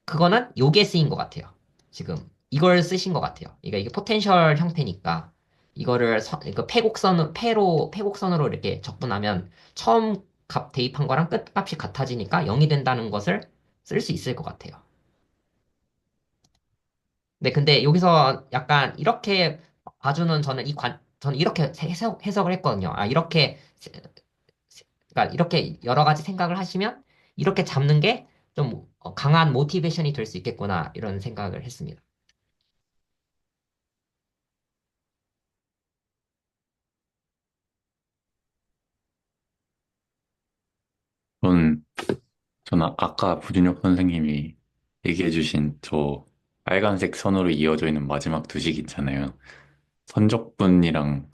Speaker 5: 그거는 요게 쓰인 것 같아요. 지금. 이걸 쓰신 것 같아요. 그러니까 이게 포텐셜 형태니까, 이거를, 그러니까 패곡선으로 이렇게 적분하면, 처음 값 대입한 거랑 끝 값이 같아지니까 0이 된다는 것을 쓸 수 있을 것 같아요. 네, 근데 여기서 약간 이렇게 봐주는 저는 이렇게 해석을 했거든요. 아, 그러니까 이렇게 여러 가지 생각을 하시면, 이렇게 잡는 게 좀 강한 모티베이션이 될 수 있겠구나, 이런 생각을 했습니다.
Speaker 4: 저는, 저는 아까 부준혁 선생님이 얘기해주신 저 빨간색 선으로 이어져 있는 마지막 두 식 있잖아요. 선적분이랑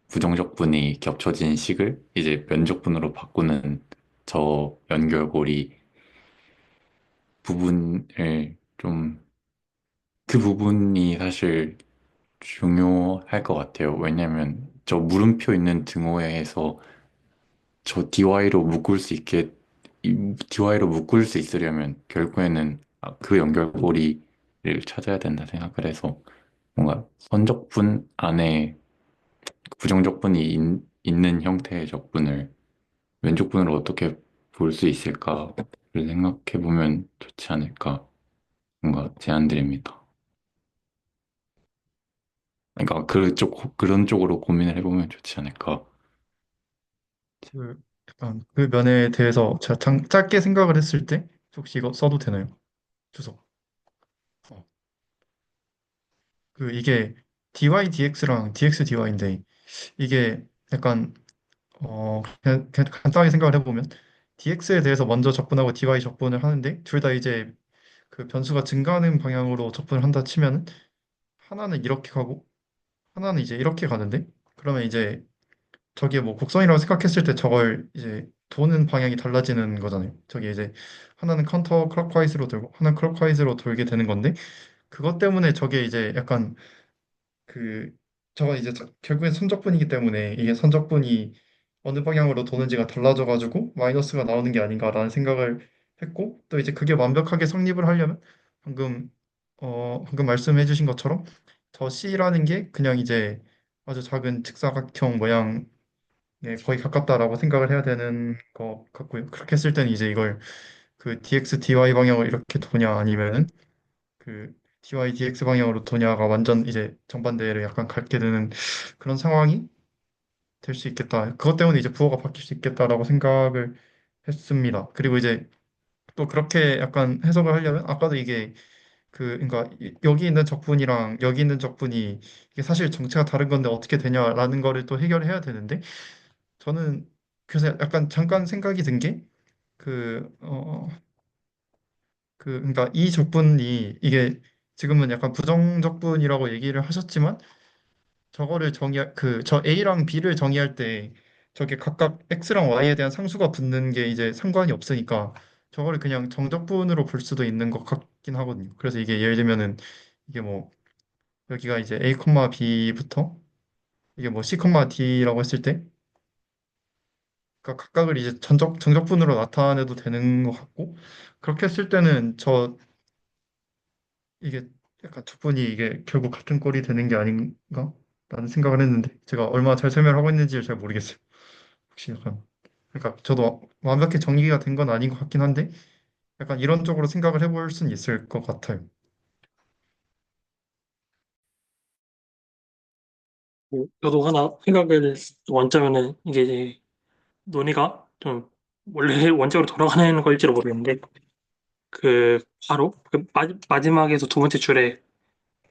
Speaker 4: 부정적분이 겹쳐진 식을 이제 면적분으로 바꾸는 저 연결고리 부분을 좀, 그 부분이 사실 중요할 것 같아요. 왜냐면 저 물음표 있는 등호에서 저 DY로 묶을 수 있게, DY로 묶을 수 있으려면 결국에는 그 연결고리를 찾아야 된다 생각을 해서, 뭔가 선적분 안에 부정적분이 있는 형태의 적분을 왼쪽분으로 어떻게 볼 수 있을까를 생각해 보면 좋지 않을까, 뭔가 제안드립니다. 그러니까 그런 쪽으로 고민을 해보면 좋지 않을까.
Speaker 6: 약간 그 면에 대해서 제가 짧게 생각을 했을 때 혹시 이거 써도 되나요? 주소. 어. 이게 dy dx랑 dx dy인데 이게 약간 그냥 간단하게 생각을 해보면 dx에 대해서 먼저 적분하고 dy 적분을 하는데 둘 다 이제 그 변수가 증가하는 방향으로 접근을 한다 치면 하나는 이렇게 가고 하나는 이제 이렇게 가는데 그러면 이제 저게 뭐 곡선이라고 생각했을 때 저걸 이제 도는 방향이 달라지는 거잖아요. 저게 이제 하나는 컨터 클럭와이즈로 돌고 하나는 클럭와이즈로 돌게 되는 건데 그것 때문에 저게 이제 약간 그 저가 이제 결국엔 선적분이기 때문에 이게 선적분이 어느 방향으로 도는지가 달라져가지고 마이너스가 나오는 게 아닌가라는 생각을 했고 또 이제 그게 완벽하게 성립을 하려면 방금 방금 말씀해주신 것처럼 저 C라는 게 그냥 이제 아주 작은 직사각형 모양에 거의 가깝다라고 생각을 해야 되는 것 같고요. 그렇게 했을 때는 이제 이걸 그 dx dy 방향을 이렇게 도냐 아니면은 그 dy dx 방향으로 도냐가 완전 이제 정반대를 약간 갖게 되는 그런 상황이 될 수 있겠다. 그것 때문에 이제 부호가 바뀔 수 있겠다라고 생각을 했습니다. 그리고 이제 또 그렇게 약간 해석을 하려면 아까도 이게 그러니까 여기 있는 적분이랑 여기 있는 적분이 이게 사실 정체가 다른 건데 어떻게 되냐라는 거를 또 해결해야 되는데 저는 그래서 약간 잠깐 생각이 든 게 그, 그러니까 이 적분이 이게 지금은 약간 부정적분이라고 얘기를 하셨지만 저거를 저 A랑 B를 정의할 때 저게 각각 x랑 y에 대한 상수가 붙는 게 이제 상관이 없으니까 저거를 그냥 정적분으로 볼 수도 있는 것 같긴 하거든요. 그래서 이게 예를 들면은 이게 뭐 여기가 이제 a, b부터 이게 뭐 c, d라고 했을 때 그러니까 각각을 이제 정적분으로 나타내도 되는 것 같고 그렇게 했을 때는 이게 약간 두 분이 이게 결국 같은 꼴이 되는 게 아닌가? 라는 생각을 했는데 제가 얼마나 잘 설명을 하고 있는지를 잘 모르겠어요. 혹시 약간 그러니까 저도 완벽히 정리가 된 건 아닌 것 같긴 한데 약간 이런 쪽으로 생각을 해볼 수는 있을 것 같아요.
Speaker 3: 저도 하나 생각을 원자면은 이게 이제 논의가 좀 원래 원적으로 돌아가는 걸지도 모르겠는데 그 바로 그 마지막에서 두 번째 줄에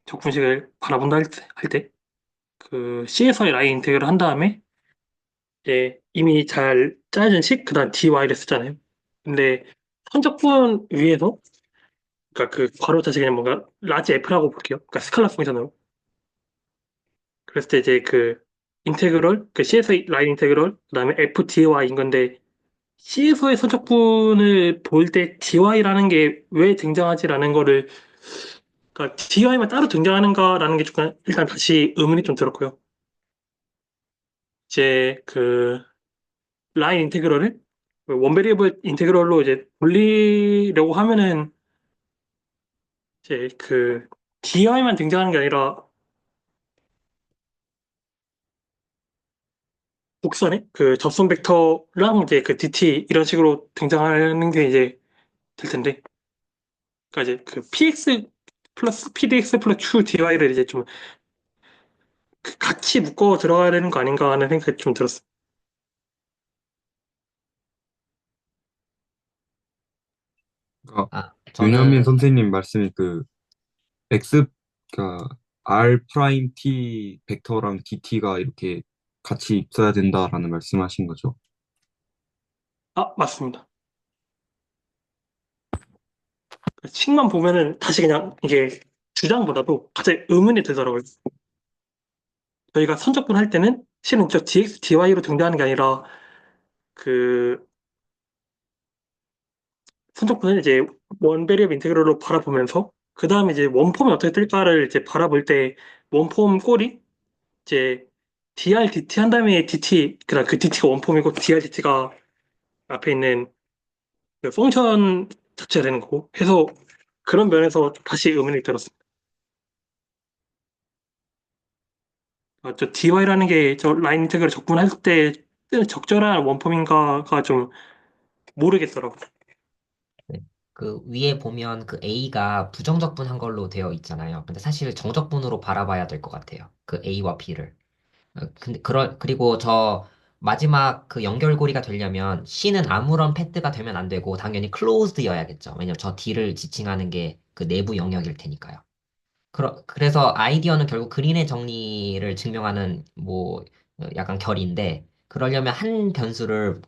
Speaker 3: 적분식을 바라본다 할 때 그 C에서의 라인 인테그를 한 다음에 이제 이미 잘 짜여진 식 그다음 DY를 쓰잖아요. 근데 선적분 위에서 그러니까 그 괄호 자체 그냥 뭔가 라지 F라고 볼게요. 그러니까 스칼라 펑션으로. 그랬을 때 이제 그 인테그럴 그 C에서의 라인 인테그럴 그다음에 FDY인 건데 C에서의 선적분을 볼 때 DY라는 게 왜 등장하지라는 거를 그러니까 DY만 따로 등장하는가라는 게 조금 일단 다시 의문이 좀 들었고요. 이제 그 라인 인테그럴을 그 원베리어블 인테그럴로 이제 돌리려고 하면은 이제 그 DY만 등장하는 게 아니라 곡선에 그 접선 벡터랑 이제 그 DT 이런 식으로 등장하는 게 이제 될 텐데 그러니까 이제 그 PX 플러스 PDX 플러스 QDY를 이제 좀 같이 묶어 들어가야 되는 거 아닌가 하는 생각이 좀 들었어요.
Speaker 2: 그러니까
Speaker 5: 아,
Speaker 2: 윤현민
Speaker 5: 저는,
Speaker 2: 선생님 말씀이 그 x 그러니까 r 프라임 t 벡터랑 dt가 이렇게 같이 있어야 된다라는 말씀하신 거죠.
Speaker 3: 아, 맞습니다. 식만 보면은 다시 그냥 이게 주장보다도 갑자기 의문이 들더라고요. 저희가 선적분 할 때는 실은 저 DX, DY로 등장하는 게 아니라 그 선적분을 이제 원베리업 인테그럴로 바라보면서 그 다음에 이제 원폼이 어떻게 뜰까를 이제 바라볼 때 원폼 꼴이 이제 dr, dt 한 다음에 dt 그다음 그 dt가 원폼이고 dr, dt가 앞에 있는 그 펑션 자체가 되는 거고 해서 그런 면에서 다시 의문이 들었습니다. 저 dy라는 게 저 라인 인테그럴 적분할 때 뜨는 적절한 원폼인가가 좀 모르겠더라고요.
Speaker 5: 네, 그 위에 보면 그 A가 부정적분한 걸로 되어 있잖아요. 근데 사실 정적분으로 바라봐야 될 것 같아요. 그 A와 B를. 근데 그리고 저 마지막 그 연결고리가 되려면 C는 아무런 패드가 되면 안 되고 당연히 closed여야겠죠. 왜냐면 저 D를 지칭하는 게 그 내부 영역일 테니까요. 그래서 아이디어는 결국 그린의 정리를 증명하는 뭐 약간 결인데 그러려면 한 변수를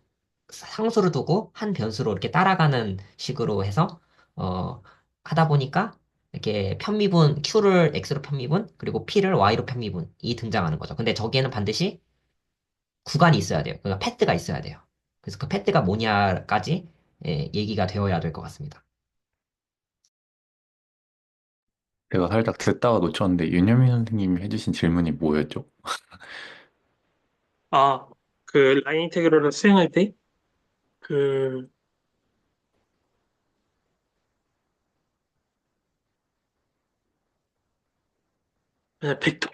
Speaker 5: 상수를 두고 한 변수로 이렇게 따라가는 식으로 해서 어 하다 보니까 이렇게 편미분 Q를 X로 편미분 그리고 P를 Y로 편미분이 등장하는 거죠. 근데 저기에는 반드시 구간이 있어야 돼요. 그러니까 패드가 있어야 돼요. 그래서 그 패드가 뭐냐까지 얘기가 되어야 될 것 같습니다.
Speaker 4: 제가 살짝 듣다가 놓쳤는데 윤여민 선생님이 해주신 질문이 뭐였죠?
Speaker 3: 아, 그 라인 인테그럴을 수행할 때 그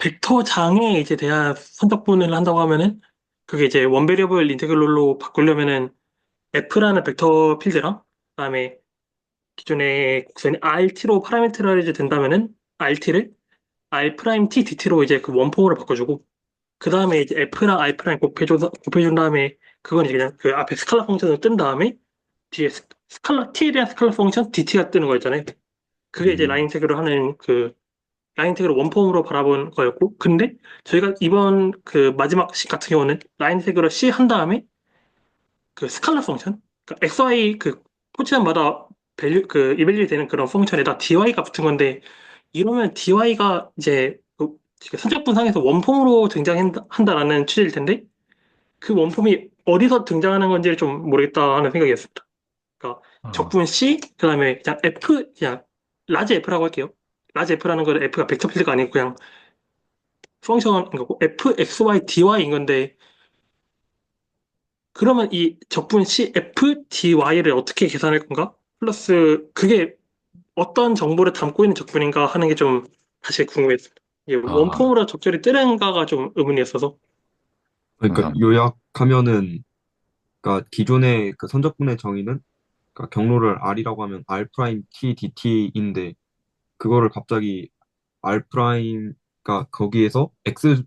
Speaker 3: 벡터 장에 이제 대한 선적분을 한다고 하면은 그게 이제 원베리어블 인테그럴로 바꾸려면은 F라는 벡터 필드랑 그다음에 기존의 곡선이 RT로 파라미터라이즈 된다면은 RT를 R 프라임 T DT로 이제 그 원폼으로 바꿔주고 그 다음에 이제 F랑 R 프라임 곱해준 다음에 그건 이제 그냥 그 앞에 스칼라 펑션을 뜬 다음에 뒤에 스칼라 T에 대한 스칼라 펑션 DT가 뜨는 거였잖아요. 그게 이제 라인
Speaker 2: 음,
Speaker 3: 인테그럴 하는 그 라인 인테그럴 원폼으로 바라본 거였고 근데 저희가 이번 그 마지막 식 같은 경우는 라인 인테그럴 C 한 다음에 그 스칼라 펑션 그러니까 XY 그 포지션마다 밸류 그 이밸류 되는 그런 펑션에다 DY가 붙은 건데 이러면 DY가 이제 그 선적분상에서 원폼으로 등장한다라는 취지일 텐데 그 원폼이 어디서 등장하는 건지 좀 모르겠다 하는 생각이었습니다. 그러니까
Speaker 4: 아,
Speaker 3: 적분 C, 그다음에 그냥 F, 그냥 라지 F라고 할게요. 라지 F라는 거는 F가 벡터 필드가 아니고 그냥 펑션, 그러니까 F, X, Y, DY인 건데 그러면 이 적분 C, F, DY를 어떻게 계산할 건가? 플러스 그게 어떤 정보를 담고 있는 적분인가 하는 게 좀 사실 궁금했습니다. 이게
Speaker 4: 아,
Speaker 3: 원폼으로 적절히 뜨는가가 좀 의문이었어서.
Speaker 2: 그러니까
Speaker 4: 감사합니다.
Speaker 2: 요약하면은, 그러니까 기존의 그 선적분의 정의는, 그러니까 경로를 R이라고 하면 R 프라임 T DT인데, 그거를 갑자기 R 프라임, 그러니까 거기에서 X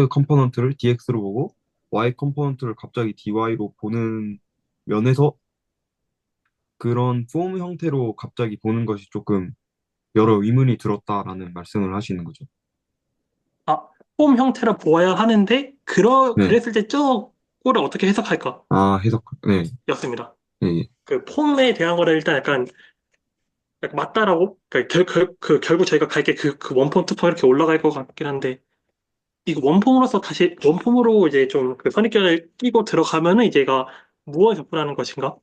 Speaker 2: 컴포넌트를 DX로 보고 Y 컴포넌트를 갑자기 DY로 보는 면에서 그런 폼 형태로 갑자기 보는 것이 조금 여러 의문이 들었다라는 말씀을 하시는 거죠.
Speaker 3: 아, 폼 형태로 보아야 하는데,
Speaker 2: 네.
Speaker 3: 그랬을 때 저거를 어떻게 해석할까?
Speaker 2: 아, 네.
Speaker 3: 였습니다.
Speaker 2: 예, 예.
Speaker 3: 그 폼에 대한 거를 일단 약간 맞다라고? 결국 저희가 갈 게 그 원폼 투파 이렇게 올라갈 것 같긴 한데, 이거 원폼으로서 다시, 원폼으로 이제 좀 그 선입견을 끼고 들어가면은 이제 얘가 무엇에 접근하는 것인가?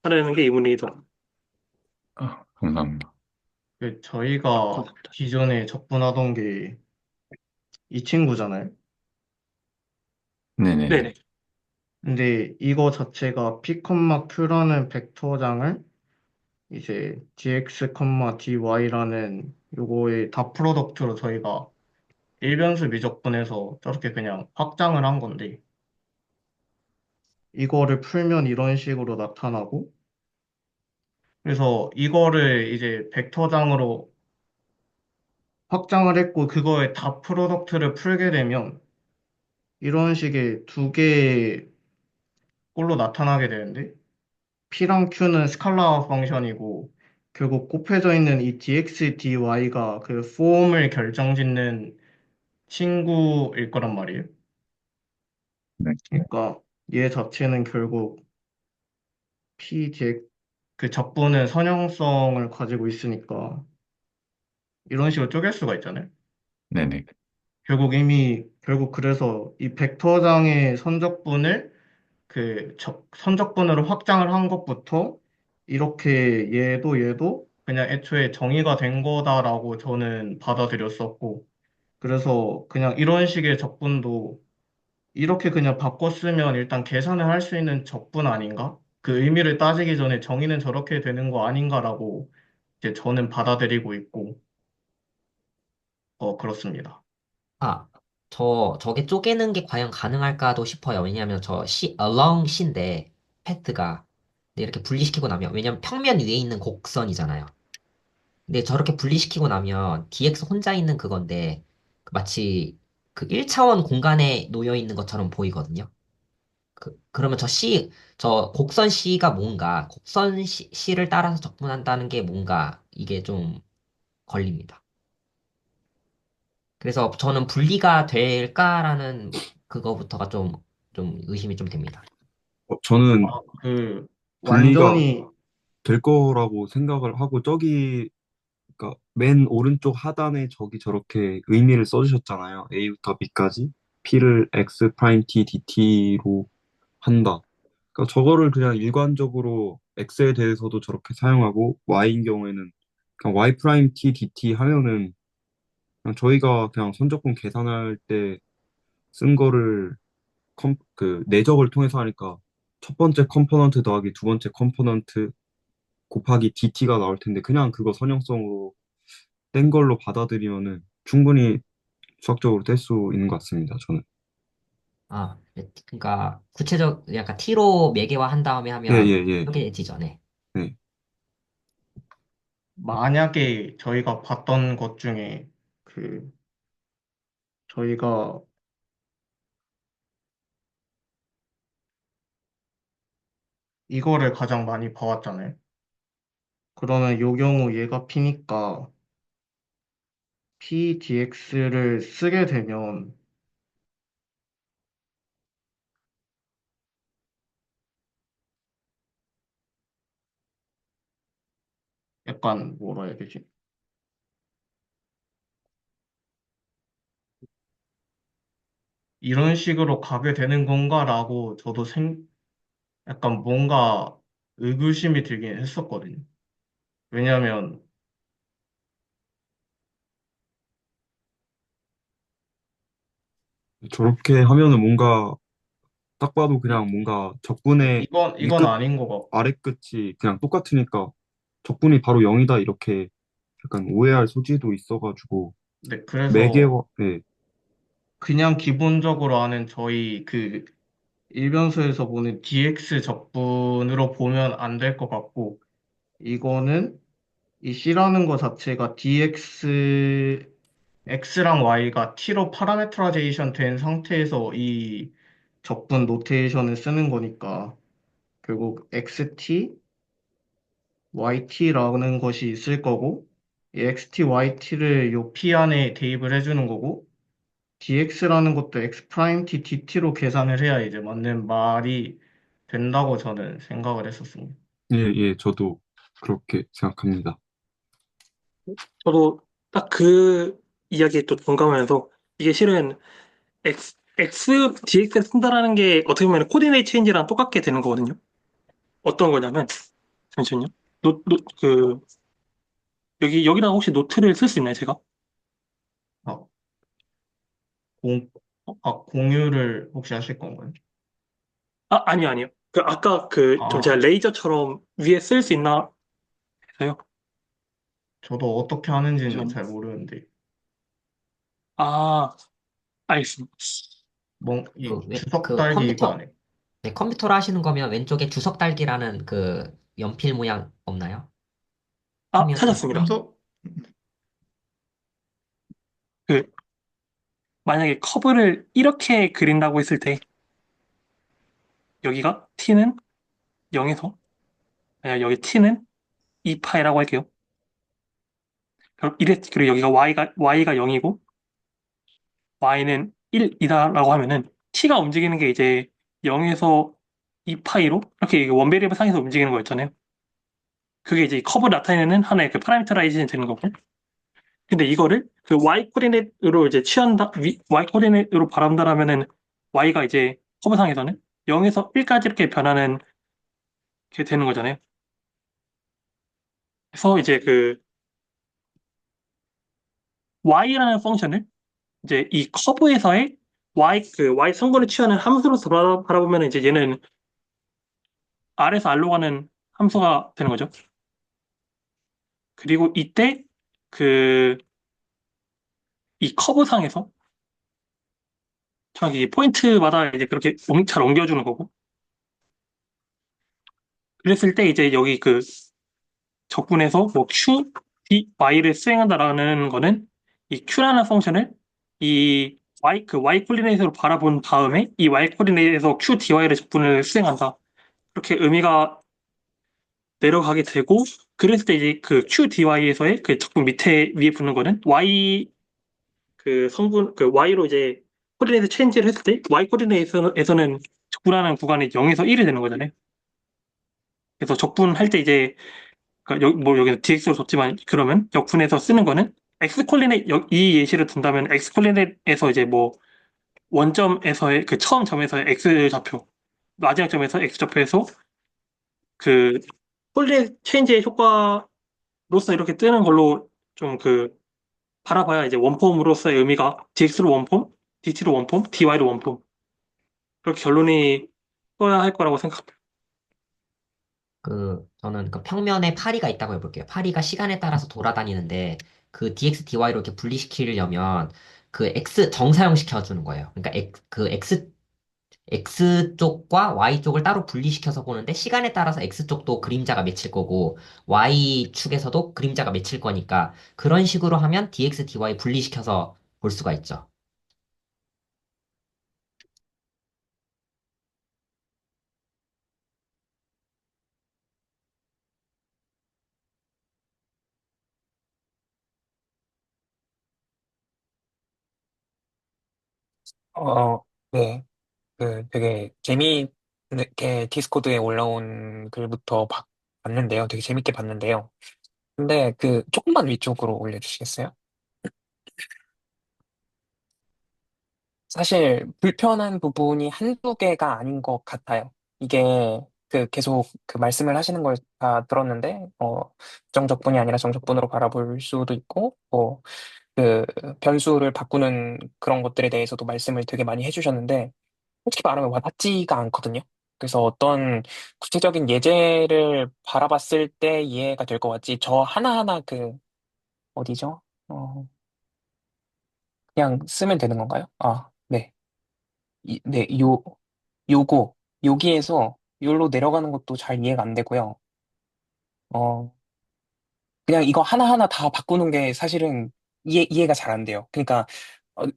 Speaker 3: 하는 게 의문이더라고요.
Speaker 4: 감사합니다.
Speaker 1: 저희가
Speaker 3: 감사합니다.
Speaker 1: 기존에 접근하던 게 이 친구잖아요.
Speaker 4: 네네네.
Speaker 3: 네네.
Speaker 1: 근데 이거 자체가 P, Q라는 벡터장을 이제 dx, dy라는 요거의 다 프로덕트로 저희가 일변수 미적분해서 저렇게 그냥 확장을 한 건데 이거를 풀면 이런 식으로 나타나고 그래서 이거를 이제 벡터장으로 확장을 했고 그거의 다 프로덕트를 풀게 되면 이런 식의 두 개의 꼴로 나타나게 되는데 P랑 Q는 스칼라 펑션이고 결국 곱해져 있는 이 dx, dy가 그 폼을 결정짓는 친구일 거란 말이에요.
Speaker 4: 네.
Speaker 1: 그러니까 얘 자체는 결국 P, dx 그 적분은 선형성을 가지고 있으니까 이런 식으로 쪼갤 수가 있잖아요.
Speaker 4: 네네.
Speaker 1: 결국 그래서 이 벡터장의 선적분을 선적분으로 확장을 한 것부터 이렇게 얘도 그냥 애초에 정의가 된 거다라고 저는 받아들였었고, 그래서 그냥 이런 식의 적분도 이렇게 그냥 바꿔 쓰면 일단 계산을 할 수 있는 적분 아닌가? 그 의미를 따지기 전에 정의는 저렇게 되는 거 아닌가라고 이제 저는 받아들이고 있고, 그렇습니다.
Speaker 5: 아, 저게 쪼개는 게 과연 가능할까도 싶어요. 왜냐하면 along C인데, 팩트가. 근데 이렇게 분리시키고 나면, 왜냐면 평면 위에 있는 곡선이잖아요. 근데 저렇게 분리시키고 나면 DX 혼자 있는 그건데, 마치 그 1차원 공간에 놓여 있는 것처럼 보이거든요. 그러면 저 곡선 C가 뭔가, 곡선 C를 따라서 적분한다는 게 뭔가, 이게 좀 걸립니다. 그래서 저는 분리가 될까라는 그거부터가 좀 의심이 좀 됩니다.
Speaker 2: 저는
Speaker 1: 아,
Speaker 2: 분리가
Speaker 1: 완전히,
Speaker 2: 될 거라고 생각을 하고 그러니까 맨 오른쪽 하단에 저기 저렇게 의미를 써주셨잖아요. A부터 B까지 P를 X 프라임 T DT로 한다. 그러니까 저거를 그냥 일관적으로 X에 대해서도 저렇게 사용하고 Y인 경우에는 그냥 Y 프라임 T DT 하면은 그냥 저희가 그냥 선적분 계산할 때 쓴 거를 그 내적을 통해서 하니까 첫 번째 컴포넌트 더하기 두 번째 컴포넌트 곱하기 DT가 나올 텐데 그냥 그거 선형성으로 뗀 걸로 받아들이면은 충분히 수학적으로 뗄 수 있는 것 같습니다. 저는.
Speaker 5: 네, 그러니까 약간 T로 매개화한 다음에
Speaker 2: 예,
Speaker 5: 하면
Speaker 2: 예, 예.
Speaker 5: 쪼개지죠, 네.
Speaker 2: 네.
Speaker 1: 만약에 저희가 봤던 것 중에 그 저희가 이거를 가장 많이 봐왔잖아요. 그러면 요 경우 얘가 P니까 PDX를 쓰게 되면 약간 뭐라 해야 되지? 이런 식으로 가게 되는 건가라고 저도 약간 뭔가 의구심이 들긴 했었거든요. 왜냐면
Speaker 2: 저렇게 하면은 뭔가 딱 봐도
Speaker 1: 이,
Speaker 2: 그냥 뭔가 적분의
Speaker 1: 이건
Speaker 2: 위끝,
Speaker 1: 아닌 것 같고.
Speaker 2: 아래 끝이 그냥 똑같으니까 적분이 바로 0이다 이렇게 약간 오해할 소지도 있어가지고
Speaker 1: 네, 그래서
Speaker 2: 매개와 네,
Speaker 1: 그냥 기본적으로 아는 저희 그 일변수에서 보는 dx 적분으로 보면 안 될 것 같고, 이거는 이 C라는 거 자체가 dx, x랑 y가 t로 파라메트라이제이션 된 상태에서 이 적분 노테이션을 쓰는 거니까, 결국 xt, yt라는 것이 있을 거고, 이 xt, yt를 요 p 안에 대입을 해주는 거고, dx라는 것도 x 프라임 t dt로 계산을 해야 이제 맞는 말이 된다고 저는 생각을 했었습니다.
Speaker 2: 예, 예, 저도 그렇게 생각합니다.
Speaker 3: 저도 딱 그 이야기에 또 동감하면서 이게 실은 DX를 쓴다라는 게 어떻게 보면 코디네이트 체인지랑 똑같게 되는 거거든요. 어떤 거냐면, 잠시만요. 그, 여기다가 혹시 노트를 쓸 수 있나요, 제가?
Speaker 1: 아, 공, 공유를 혹시 하실 건가요?
Speaker 3: 아, 아니요, 아니요. 아까 좀 제가
Speaker 1: 아,
Speaker 3: 레이저처럼 위에 쓸 수 있나 해서요.
Speaker 1: 저도 어떻게 하는지는
Speaker 3: 잠시만요.
Speaker 1: 잘 모르는데,
Speaker 3: 아, 알겠습니다.
Speaker 1: 이 주석
Speaker 5: 그
Speaker 1: 달기 이거 안
Speaker 5: 컴퓨터,
Speaker 1: 해.
Speaker 5: 네, 컴퓨터로 하시는 거면 왼쪽에 주석 달기라는 그 연필 모양 없나요?
Speaker 3: 아,
Speaker 5: 화면에.
Speaker 3: 찾았습니다.
Speaker 6: 컴퓨터
Speaker 3: 그, 만약에 커브를 이렇게 그린다고 했을 때, 여기가 t는 0에서, 여기 t는 2파이라고 할게요. 그리고 여기가 y가 0이고, y는 1이다라고 하면은, t가 움직이는 게 이제 0에서 2파이로, 이렇게 원베리어블 상에서 움직이는 거였잖아요. 그게 이제 커브를 나타내는 하나의 그 파라미터라이제이션 되는 거고. 근데 이거를 그 y 코디네이트로 이제 y 코디네이트로 바란다라면은 y가 이제 커브상에서는 0에서 1까지 이렇게 변하는 게 되는 거잖아요. 그래서 이제 그 y라는 펑션을 이제 이 커브에서의 y 성분을 취하는 함수로 바라보면 이제 얘는 R에서 R로 가는 함수가 되는 거죠. 그리고 이때 그 이 커브상에서 정확히 이 포인트마다 이제 그렇게 잘 옮겨주는 거고. 그랬을 때 이제 여기 그 적분에서 뭐 Q, D, Y를 수행한다라는 거는 이 Q라는 펑션을 이 Y 코디네이트로 바라본 다음에 이 Y 코디네이트에서 Q, DY를 적분을 수행한다. 그렇게 의미가 내려가게 되고, 그랬을 때 이제 그 Q, DY에서의 그 적분 밑에 위에 붙는 거는 Y 그 성분, 그 Y로 이제 코디네이트 체인지를 했을 때 Y 코디네이트에서는 적분하는 구간이 0에서 1이 되는 거잖아요. 그래서 적분할 때 이제 그러니까 뭐 여기서 DX로 줬지만 그러면 역분해서 쓰는 거는 X 콜리넷 이 예시를 둔다면 X 콜리넷에서 이제 뭐 원점에서의 그 처음 점에서의 X 좌표 마지막 점에서 X 좌표에서 그 콜리넷 체인지의 효과로서 이렇게 뜨는 걸로 좀 그 바라봐야 이제 원폼으로서의 의미가 DX로 원폼, DT로 원폼, DY로 원폼 그렇게 결론이 떠야 할 거라고 생각합니다.
Speaker 5: 저는 그 평면에 파리가 있다고 해볼게요. 파리가 시간에 따라서 돌아다니는데 그 dx, dy로 이렇게 분리시키려면 그 x 정사형 시켜주는 거예요. 그러니까 x 쪽과 y 쪽을 따로 분리시켜서 보는데 시간에 따라서 x 쪽도 그림자가 맺힐 거고 y 축에서도 그림자가 맺힐 거니까 그런 식으로 하면 dx, dy 분리시켜서 볼 수가 있죠.
Speaker 7: 어, 네. 되게 재미있게 디스코드에 올라온 글부터 봤는데요. 되게 재밌게 봤는데요. 근데 조금만 위쪽으로 올려주시겠어요? 사실 불편한 부분이 한두 개가 아닌 것 같아요. 이게 그 계속 그 말씀을 하시는 걸 다 들었는데, 부정적분이 아니라 정적분으로 바라볼 수도 있고, 그 변수를 바꾸는 그런 것들에 대해서도 말씀을 되게 많이 해주셨는데, 솔직히 말하면 와닿지가 않거든요. 그래서 어떤 구체적인 예제를 바라봤을 때 이해가 될 것 같지. 저 하나하나 어디죠? 그냥 쓰면 되는 건가요? 아, 네. 네, 요거, 여기에서 요로 내려가는 것도 잘 이해가 안 되고요. 어, 그냥 이거 하나하나 다 바꾸는 게 사실은 이해가 잘 안 돼요. 그러니까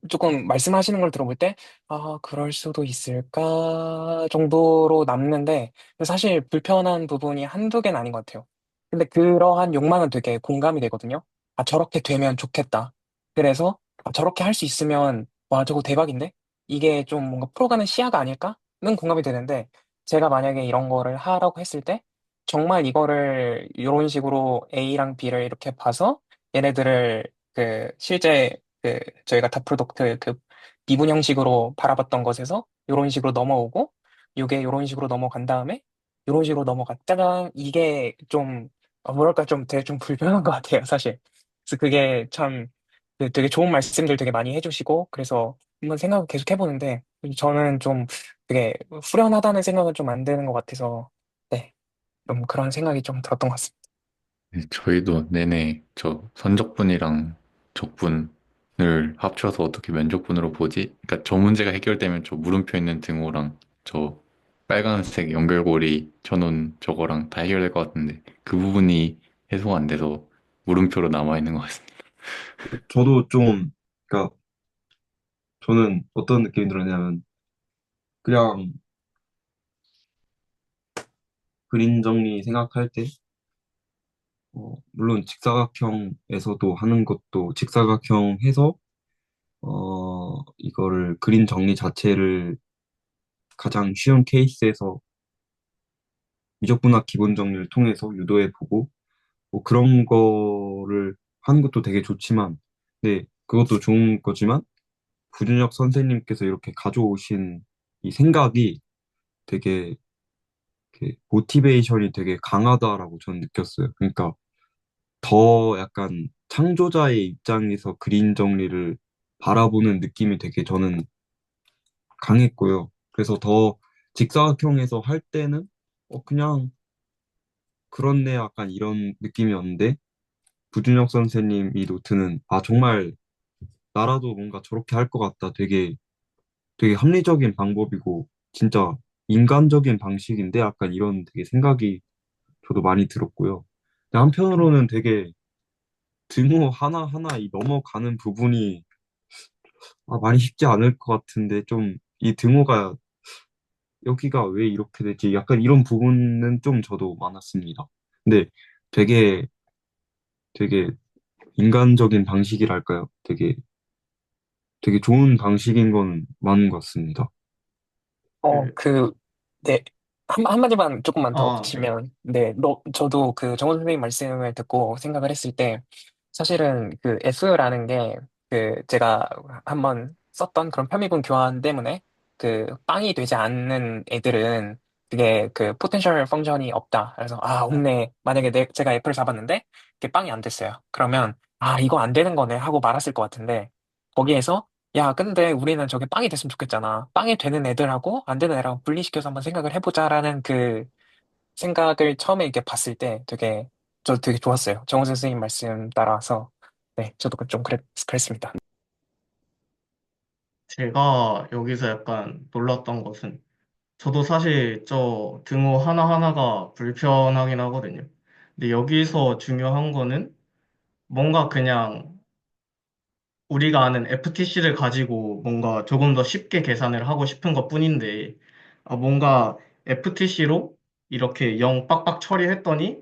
Speaker 7: 조금 말씀하시는 걸 들어볼 때, 아, 그럴 수도 있을까 정도로 남는데, 사실 불편한 부분이 한두 개는 아닌 것 같아요. 근데 그러한 욕망은 되게 공감이 되거든요. 아, 저렇게 되면 좋겠다. 그래서 아, 저렇게 할 수 있으면, 와, 저거 대박인데? 이게 좀 뭔가 풀어가는 시야가 아닐까?는 공감이 되는데, 제가 만약에 이런 거를 하라고 했을 때, 정말 이거를 이런 식으로 A랑 B를 이렇게 봐서 얘네들을 실제 저희가 다 프로덕트 미분 형식으로 바라봤던 것에서 이런 식으로 넘어오고 요게 이런 식으로 넘어간 다음에 이런 식으로 넘어갔다가 이게 좀 뭐랄까 좀 되게 좀 불편한 것 같아요 사실. 그래서 그게 참 되게 좋은 말씀들 되게 많이 해주시고 그래서 한번 생각을 계속 해보는데 저는 좀 되게 후련하다는 생각은 좀 안 드는 것 같아서 네. 좀 그런 생각이 좀 들었던 것 같습니다.
Speaker 4: 네, 저희도 내내 저 선적분이랑 적분을 합쳐서 어떻게 면적분으로 보지? 그러니까 저 문제가 해결되면 저 물음표 있는 등호랑 저 빨간색 연결고리 쳐놓은 저거랑 다 해결될 것 같은데 그 부분이 해소가 안 돼서 물음표로 남아 있는 것 같습니다.
Speaker 2: 저도 좀, 그러니까 저는 어떤 느낌이 들었냐면, 그냥 그림 정리 생각할 때, 물론 직사각형에서도 하는 것도 직사각형 해서, 이거를 그림 정리 자체를 가장 쉬운 케이스에서 미적분학 기본 정리를 통해서 유도해 보고, 뭐 그런 거를 하는 것도 되게 좋지만, 네, 그것도 좋은 거지만, 구준혁 선생님께서 이렇게 가져오신 이 생각이 되게 모티베이션이 되게 강하다라고 저는 느꼈어요. 그러니까 더 약간 창조자의 입장에서 그림 정리를 바라보는 느낌이 되게 저는 강했고요. 그래서 더 직사각형에서 할 때는 그냥 그렇네 약간 이런 느낌이었는데 구준혁 선생님 이 노트는 아 정말 나라도 뭔가 저렇게 할 것 같다. 되게 합리적인 방법이고 진짜 인간적인 방식인데 약간 이런 되게 생각이 저도 많이 들었고요. 근데 한편으로는 되게 등호 하나하나 이 넘어가는 부분이 많이 쉽지 않을 것 같은데 좀 이 등호가 여기가 왜 이렇게 되지? 약간 이런 부분은 좀 저도 많았습니다. 근데 되게 되게 인간적인 방식이랄까요? 되게 좋은 방식인 건 맞는 것 같습니다.
Speaker 7: 어,
Speaker 1: 그,
Speaker 7: 그, 네. 한마디만 조금만 더
Speaker 1: 네.
Speaker 7: 붙이면, 네, 저도 정원 선생님 말씀을 듣고 생각을 했을 때, 사실은 F라는 게, 제가 한번 썼던 그런 편미분 교환 때문에, 빵이 되지 않는 애들은, 그게 포텐셜 펑션이 없다. 그래서, 아, 없네. 만약에 제가 F를 잡았는데, 그게 빵이 안 됐어요. 그러면, 아, 이거 안 되는 거네. 하고 말았을 것 같은데, 거기에서, 야, 근데 우리는 저게 빵이 됐으면 좋겠잖아. 빵이 되는 애들하고 안 되는 애랑 분리시켜서 한번 생각을 해보자라는 생각을 처음에 이렇게 봤을 때 저 되게 좋았어요. 정우 선생님 말씀 따라서. 네, 저도 좀 그랬습니다.
Speaker 1: 제가 여기서 약간 놀랐던 것은 저도 사실 저 등호 하나하나가 불편하긴 하거든요. 근데 여기서 중요한 거는 뭔가 그냥 우리가 아는 FTC를 가지고 뭔가 조금 더 쉽게 계산을 하고 싶은 것뿐인데 뭔가 FTC로 이렇게 0 빡빡 처리했더니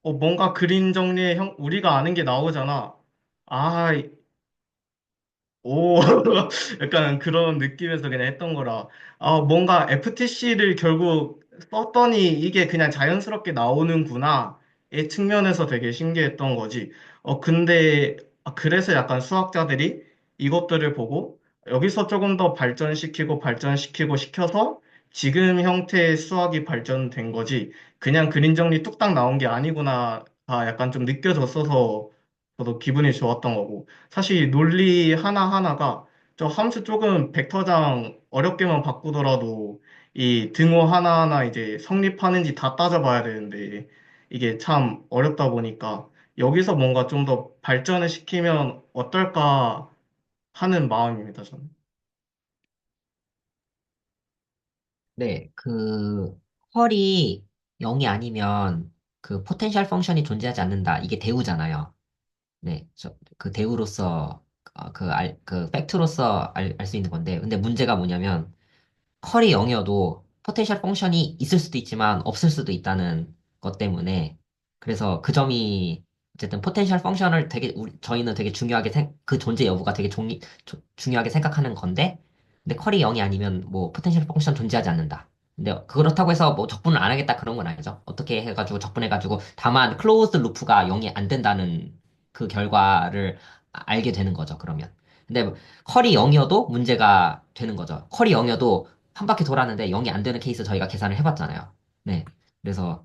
Speaker 1: 뭔가 그림 정리에 우리가 아는 게 나오잖아. 아, 오, 약간 그런 느낌에서 그냥 했던 거라. 뭔가 FTC를 결국 썼더니 이게 그냥 자연스럽게 나오는구나. 의 측면에서 되게 신기했던 거지. 근데, 그래서 약간 수학자들이 이것들을 보고, 여기서 조금 더 발전시키고 발전시키고 시켜서 지금 형태의 수학이 발전된 거지. 그냥 그림 정리 뚝딱 나온 게 아니구나. 아, 약간 좀 느껴졌어서 저도 기분이 좋았던 거고. 사실 논리 하나하나가 저 함수 조금 벡터장 어렵게만 바꾸더라도 이 등호 하나하나 이제 성립하는지 다 따져봐야 되는데 이게 참 어렵다 보니까 여기서 뭔가 좀 더 발전을 시키면 어떨까 하는 마음입니다, 저는.
Speaker 5: 네, 펄이 0이 아니면 그 포텐셜 펑션이 존재하지 않는다. 이게 대우잖아요. 네, 그 대우로서, 그 팩트로서 알 수 있는 건데. 근데 문제가 뭐냐면, 컬이 0이어도 포텐셜 펑션이 있을 수도 있지만 없을 수도 있다는 것 때문에 그래서 그 점이 어쨌든 포텐셜 펑션을 저희는 되게 그 존재 여부가 되게 중요하게 생각하는 건데 근데 컬이 0이 아니면 뭐 포텐셜 펑션 존재하지 않는다. 근데 그렇다고 해서 뭐 적분을 안 하겠다 그런 건 아니죠. 어떻게 해가지고 적분해가지고 다만 클로즈드 루프가 0이 안 된다는 그 결과를 알게 되는 거죠. 그러면. 근데 컬이 0이어도 문제가 되는 거죠. 컬이 0이어도 한 바퀴 돌았는데 0이 안 되는 케이스 저희가 계산을 해봤잖아요. 네. 그래서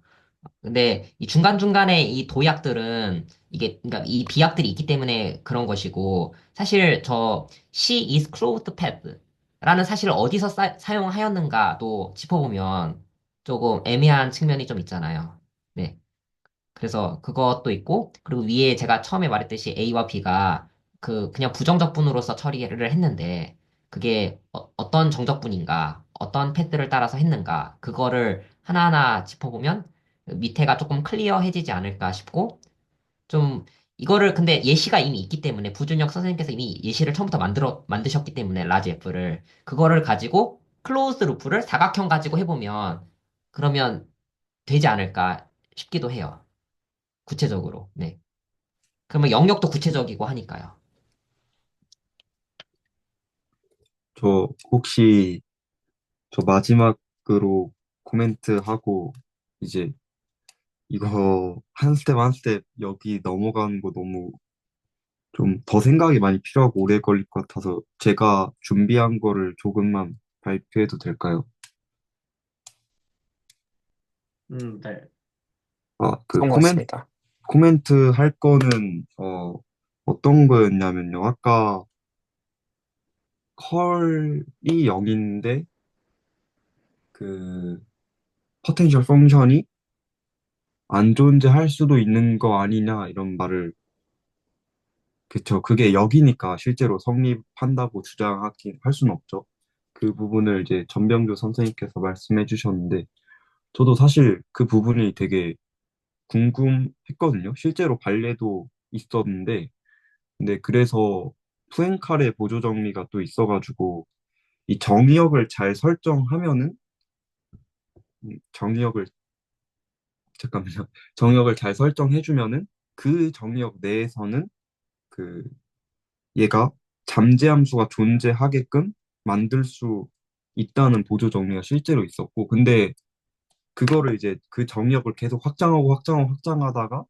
Speaker 5: 근데 이 중간중간에 이 도약들은 이게 그러니까 이 비약들이 있기 때문에 그런 것이고 사실 저 she is closed path라는 사실을 어디서 사용하였는가도 짚어보면 조금 애매한 측면이 좀 있잖아요. 네. 그래서 그것도 있고, 그리고 위에 제가 처음에 말했듯이 A와 B가 그냥 부정적분으로서 처리를 했는데, 그게 떤 정적분인가, 어떤 패드를 따라서 했는가, 그거를 하나하나 짚어보면 밑에가 조금 클리어해지지 않을까 싶고, 좀, 이거를 근데 예시가 이미 있기 때문에, 부준혁 선생님께서 이미 예시를 처음부터 만드셨기 때문에, 라지 F를. 그거를 가지고, 클로즈 루프를 사각형 가지고 해보면, 그러면 되지 않을까 싶기도 해요. 구체적으로. 네. 그러면 영역도 구체적이고 하니까요.
Speaker 2: 저 혹시 저 마지막으로 코멘트하고 이제 이거 한 스텝 한 스텝 여기 넘어가는 거 너무 좀 더 생각이 많이 필요하고 오래 걸릴 것 같아서 제가 준비한 거를 조금만 발표해도 될까요?
Speaker 1: 네.
Speaker 2: 아,
Speaker 7: 그런 것 같습니다.
Speaker 2: 코멘트 할 거는 어떤 거였냐면요. 아까 컬이 0인데 그 포텐셜 펑션이 안 존재할 수도 있는 거 아니냐 이런 말을 그쵸. 그게 역이니까 실제로 성립한다고 주장하긴 할 수는 없죠. 그 부분을 이제 전병조 선생님께서 말씀해 주셨는데, 저도 사실 그 부분이 되게 궁금했거든요. 실제로 발레도 있었는데, 근데 그래서 푸엔칼의 보조 정리가 또 있어가지고, 이 정의역을 잘 설정하면은, 정의역을, 잠깐만요. 정의역을 잘 설정해주면은, 그 정의역 내에서는 그 얘가 잠재함수가 존재하게끔 만들 수 있다는 보조 정리가 실제로 있었고, 근데 그거를 이제 그 정의역을 계속 확장하고 확장하고 확장하다가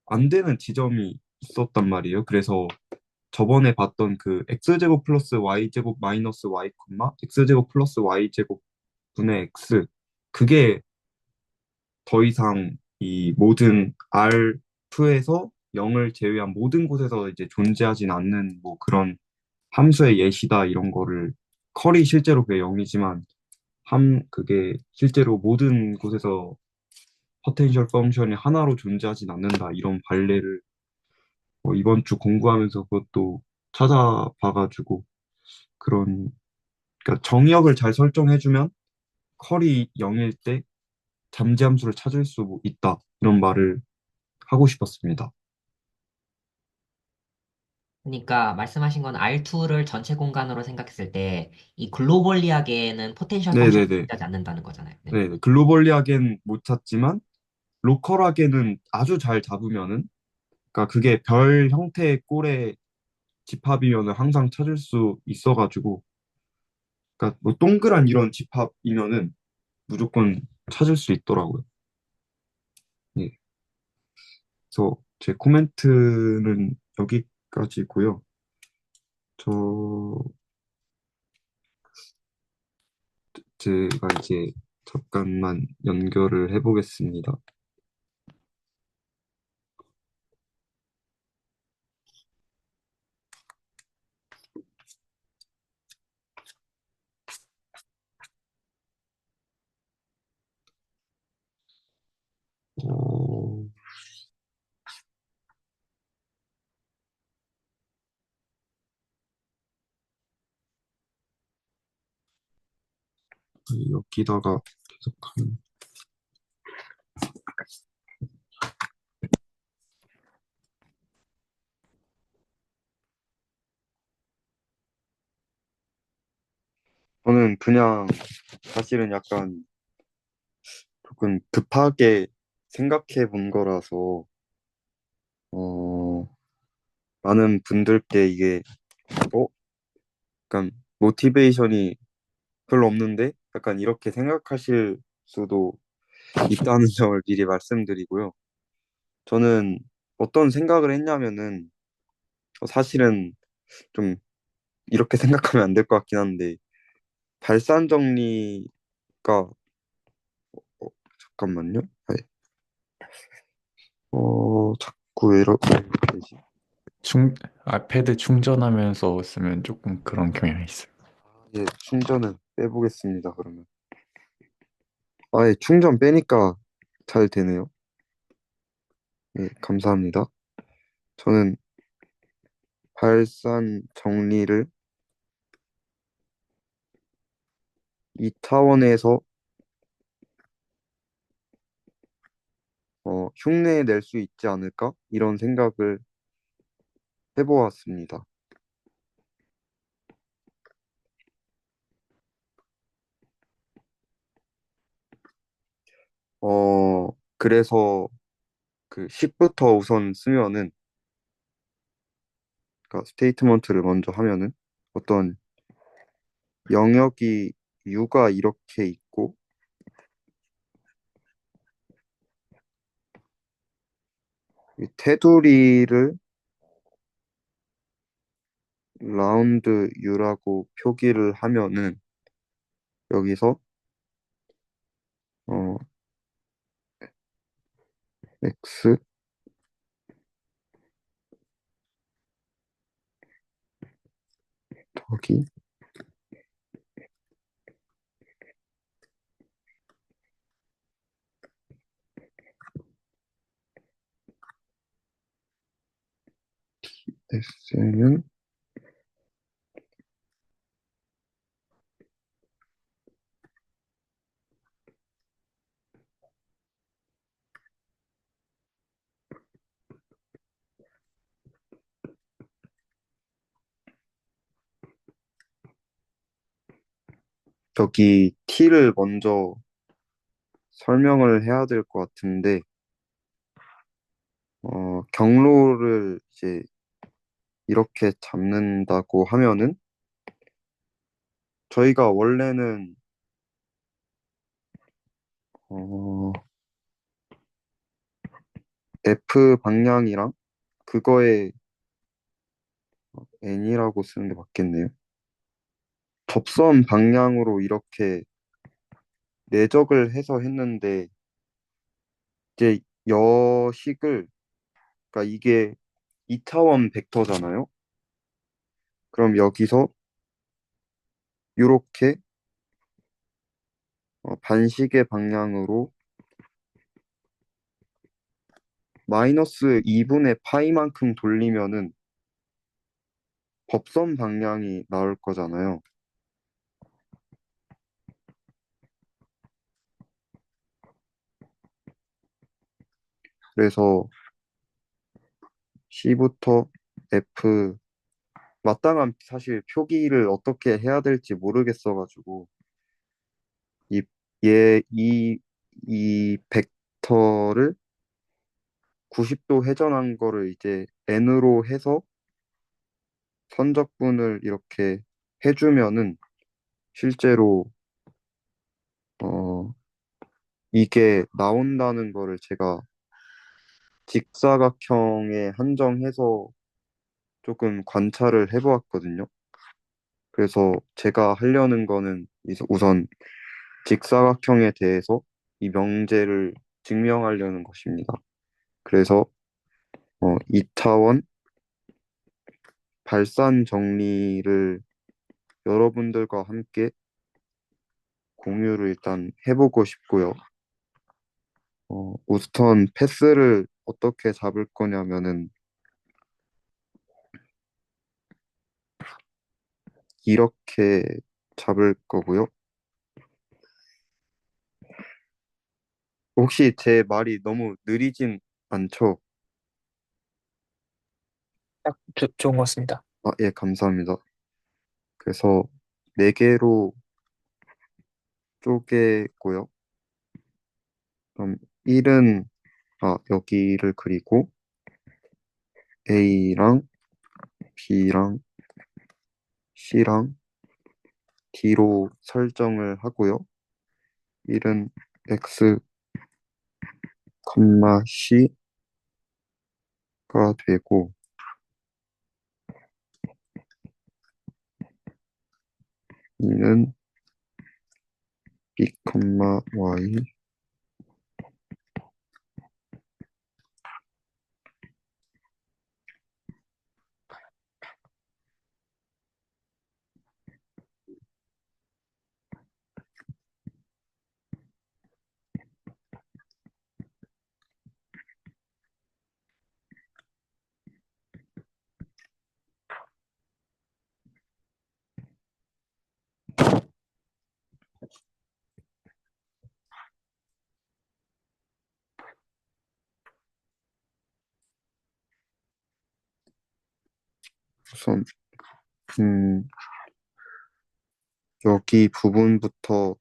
Speaker 2: 안 되는 지점이 있었단 말이에요. 그래서 저번에 봤던 그 x제곱 플러스 y제곱 마이너스 y, x제곱 플러스 y제곱 분의 x 그게 더 이상 이 모든 R2에서 0을 제외한 모든 곳에서 이제 존재하진 않는 뭐 그런 함수의 예시다 이런 거를 컬이 실제로 그게 0이지만 그게 실제로 모든 곳에서 포텐셜 펑션이 하나로 존재하진 않는다 이런 발레를 이번 주 공부하면서 그것도 찾아봐가지고 그런 그러니까 정의역을 잘 설정해주면 컬이 0일 때 잠재함수를 찾을 수 있다 이런 말을 하고 싶었습니다.
Speaker 5: 그러니까 말씀하신 건 R2를 전체 공간으로 생각했을 때 이 글로벌리하게는 포텐셜 펑션이
Speaker 2: 네네네.
Speaker 5: 존재하지 않는다는 거잖아요. 네.
Speaker 2: 네, 글로벌리하게는 못 찾지만 로컬하게는 아주 잘 잡으면은 그러니까 그게 별 형태의 꼴의 집합이면은 항상 찾을 수 있어가지고 그러니까 뭐 동그란 이런 집합이면은 무조건 찾을 수 있더라고요. 예. 그래서 제 코멘트는 여기까지고요. 저 제가 이제 잠깐만 연결을 해보겠습니다. 어, 여기다가 계속 하면 저는 그냥 사실은 약간 조금 급하게 생각해 본 거라서 어, 많은 분들께 이게 어? 약간 모티베이션이 별로 없는데 약간 이렇게 생각하실 수도 있다는 점을 미리 말씀드리고요. 저는 어떤 생각을 했냐면은 사실은 좀 이렇게 생각하면 안 될 것 같긴 한데 발산 정리가 어, 잠깐만요. 자꾸 왜 이렇게 되지?
Speaker 4: 패드 충전하면서 쓰면 조금 그런 경향이 있어요.
Speaker 2: 예, 충전을 빼보겠습니다. 그러면 충전 빼니까 잘 되네요. 예, 감사합니다. 저는 발산 정리를 이 차원에서 흉내 낼 수 있지 않을까? 이런 생각을 해보았습니다. 그래서 그 식부터 우선 쓰면은, 그러니까 스테이트먼트를 먼저 하면은 어떤 영역이 U가 이렇게 있고, 이 테두리를 라운드 U라고 표기를 하면은 여기서 어, X 더하기 S는 여기 T를 먼저 설명을 해야 될 것 같은데, 경로를 이제 이렇게 잡는다고 하면은 저희가 원래는 어, F 방향이랑 그거에 N이라고 쓰는 게 맞겠네요. 접선 방향으로 이렇게 내적을 해서 했는데 이제 여식을 그러니까 이게 2차원 벡터잖아요. 그럼 여기서 이렇게 반시계 방향으로 마이너스 2분의 파이만큼 돌리면은 법선 방향이 나올 거잖아요. 그래서 C부터 F 마땅한 사실 표기를 어떻게 해야 될지 모르겠어가지고 이, 이 벡터를 90도 회전한 거를 이제 n으로 해서 선적분을 이렇게 해주면은 실제로 어, 이게 나온다는 거를 제가 직사각형에 한정해서 조금 관찰을 해보았거든요. 그래서 제가 하려는 거는 우선 직사각형에 대해서 이 명제를 증명하려는 것입니다. 그래서 2차원 발산 정리를 여러분들과 함께 공유를 일단 해보고 싶고요. 우선 패스를 어떻게 잡을 거냐면은 이렇게 잡을 거고요. 혹시 제 말이 너무 느리진 않죠?
Speaker 7: 딱 좋은 것 같습니다.
Speaker 2: 아, 예, 감사합니다. 그래서 네 개로 쪼개고요. 그럼 1은 여기를 그리고 A랑 B랑 C랑 D로 설정을 하고요. 1은 X, C가 되고 2는 B, Y. 우선 음, 여기 부분부터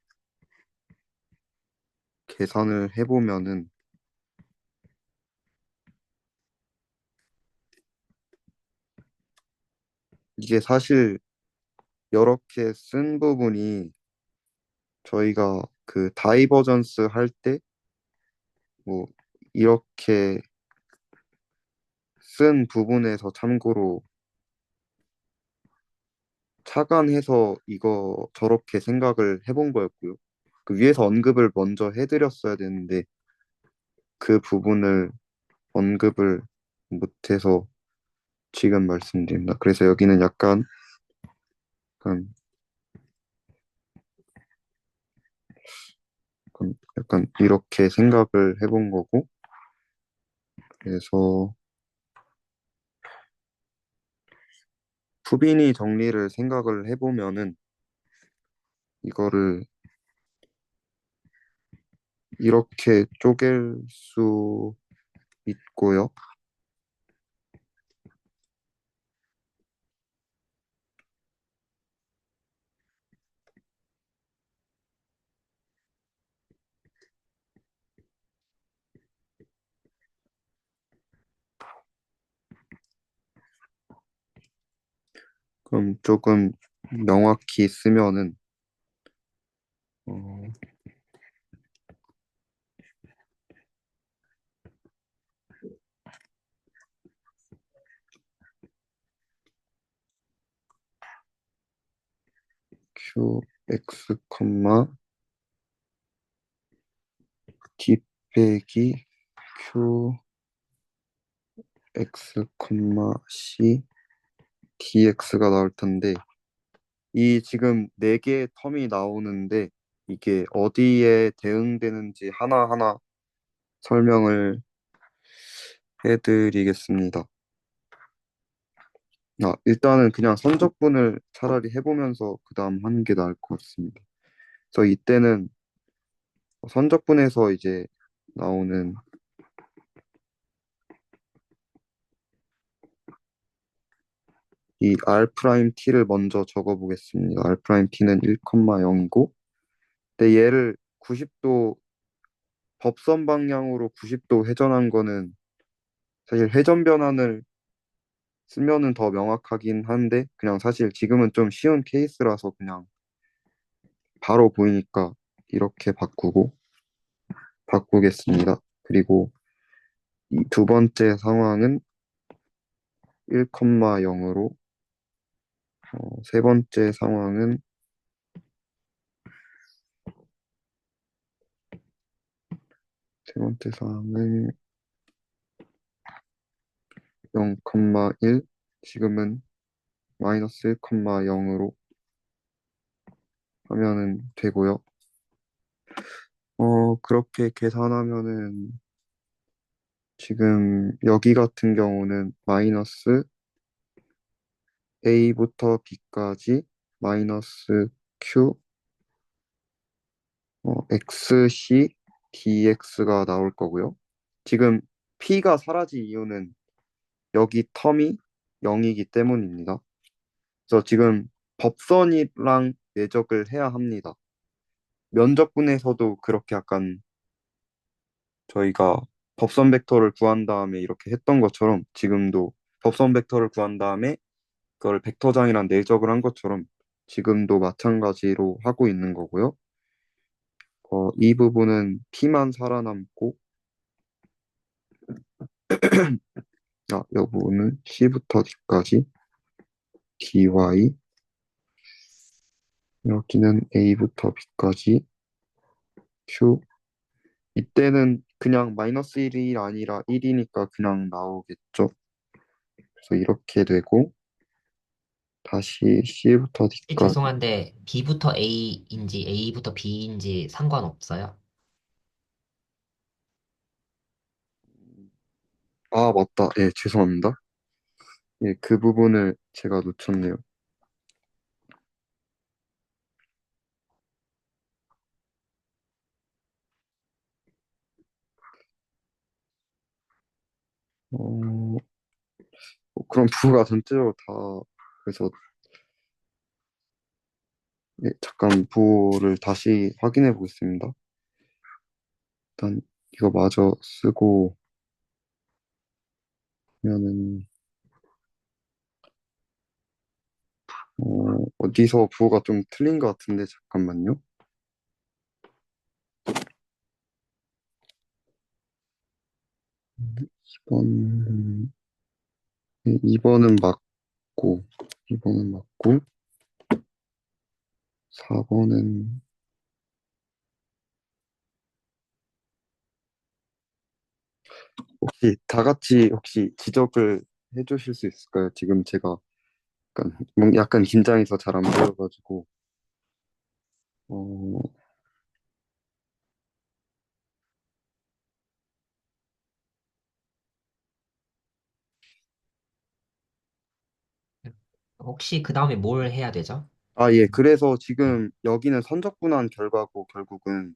Speaker 2: 계산을 해보면은 이게 사실 이렇게 쓴 부분이 저희가 그 다이버전스 할 때 뭐 이렇게 쓴 부분에서 참고로 착안해서 이거 저렇게 생각을 해본 거였고요. 그 위에서 언급을 먼저 해드렸어야 되는데 그 부분을 언급을 못해서 지금 말씀드립니다. 그래서 여기는 약간, 약간 이렇게 생각을 해본 거고 그래서 푸비니 정리를 생각을 해보면은 이거를 이렇게 쪼갤 수 있고요. 그럼 조금 명확히 쓰면은 어, qx, d 빼기 qx, c dx가 나올 텐데 이 지금 네 개의 텀이 나오는데 이게 어디에 대응되는지 하나하나 설명을 해드리겠습니다. 일단은 그냥 선적분을 차라리 해보면서 그 다음 하는 게 나을 것 같습니다. 그래서 이때는 선적분에서 이제 나오는 이 R'T를 먼저 적어보겠습니다. R'T는 1,0이고 근데 얘를 90도 법선 방향으로 90도 회전한 거는 사실 회전 변환을 쓰면은 더 명확하긴 한데 그냥 사실 지금은 좀 쉬운 케이스라서 그냥 바로 보이니까 이렇게 바꾸겠습니다. 그리고 이 두 번째 상황은 1,0으로 세 번째 상황은 세 번째 사항을 0,1, 지금은 마이너스 1,0으로 하면은 되고요. 그렇게 계산하면은 지금 여기 같은 경우는 마이너스 a부터 b까지 마이너스 q xc dx가 나올 거고요. 지금 p가 사라진 이유는 여기 텀이 0이기 때문입니다. 그래서 지금 법선이랑 내적을 해야 합니다. 면접분에서도 그렇게 약간 저희가 법선 벡터를 구한 다음에 이렇게 했던 것처럼 지금도 법선 벡터를 구한 다음에 그걸 벡터장이랑 내적을 한 것처럼 지금도 마찬가지로 하고 있는 거고요. 이 부분은 P만 살아남고 이 부분은 C부터 D까지 DY, 여기는 A부터 B까지 Q. 이때는 그냥 마이너스 1이 아니라 1이니까 그냥 나오겠죠. 그래서 이렇게 되고 다시 C부터 D까지.
Speaker 5: 죄송한데 B부터 A인지 A부터 B인지 상관없어요.
Speaker 2: 아, 맞다. 예, 죄송합니다. 예, 그 부분을 제가 놓쳤네요. 어, 그럼 부가 전체적으로 다, 그래서, 예, 잠깐 부를 다시 확인해 보겠습니다. 일단, 이거 마저 쓰고, 그러면은, 어디서 부호가 좀 틀린 것 같은데, 잠깐만요. 2번, 2번은 맞고, 2번은 맞고, 4번은, 혹시 다 같이 혹시 지적을 해 주실 수 있을까요? 지금 제가 약간 긴장해서 잘 안 보여가지고, 어,
Speaker 5: 혹시 그 다음에 뭘 해야 되죠?
Speaker 2: 예. 그래서
Speaker 5: 네.
Speaker 2: 지금 여기는 선적분한 결과고 결국은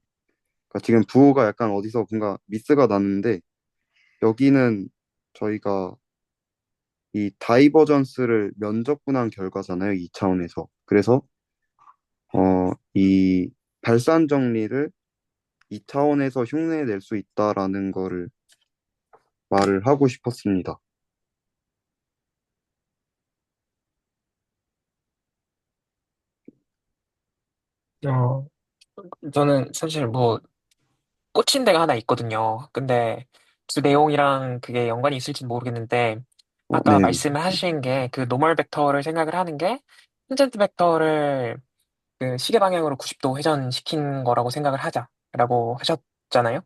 Speaker 2: 그러니까 지금 부호가 약간 어디서 뭔가 미스가 났는데 여기는 저희가 이 다이버전스를 면적분한 결과잖아요. 이 차원에서. 그래서 이 발산 정리를 이 차원에서 흉내낼 수 있다라는 거를 말을 하고 싶었습니다.
Speaker 7: 어, 저는 사실 뭐 꽂힌 데가 하나 있거든요. 근데 그 내용이랑 그게 연관이 있을지 모르겠는데 아까
Speaker 2: 네네.
Speaker 7: 말씀을 하신 게 그 노멀 벡터를 생각을 하는 게 탄젠트 벡터를 그 시계 방향으로 90도 회전시킨 거라고 생각을 하자라고 하셨잖아요.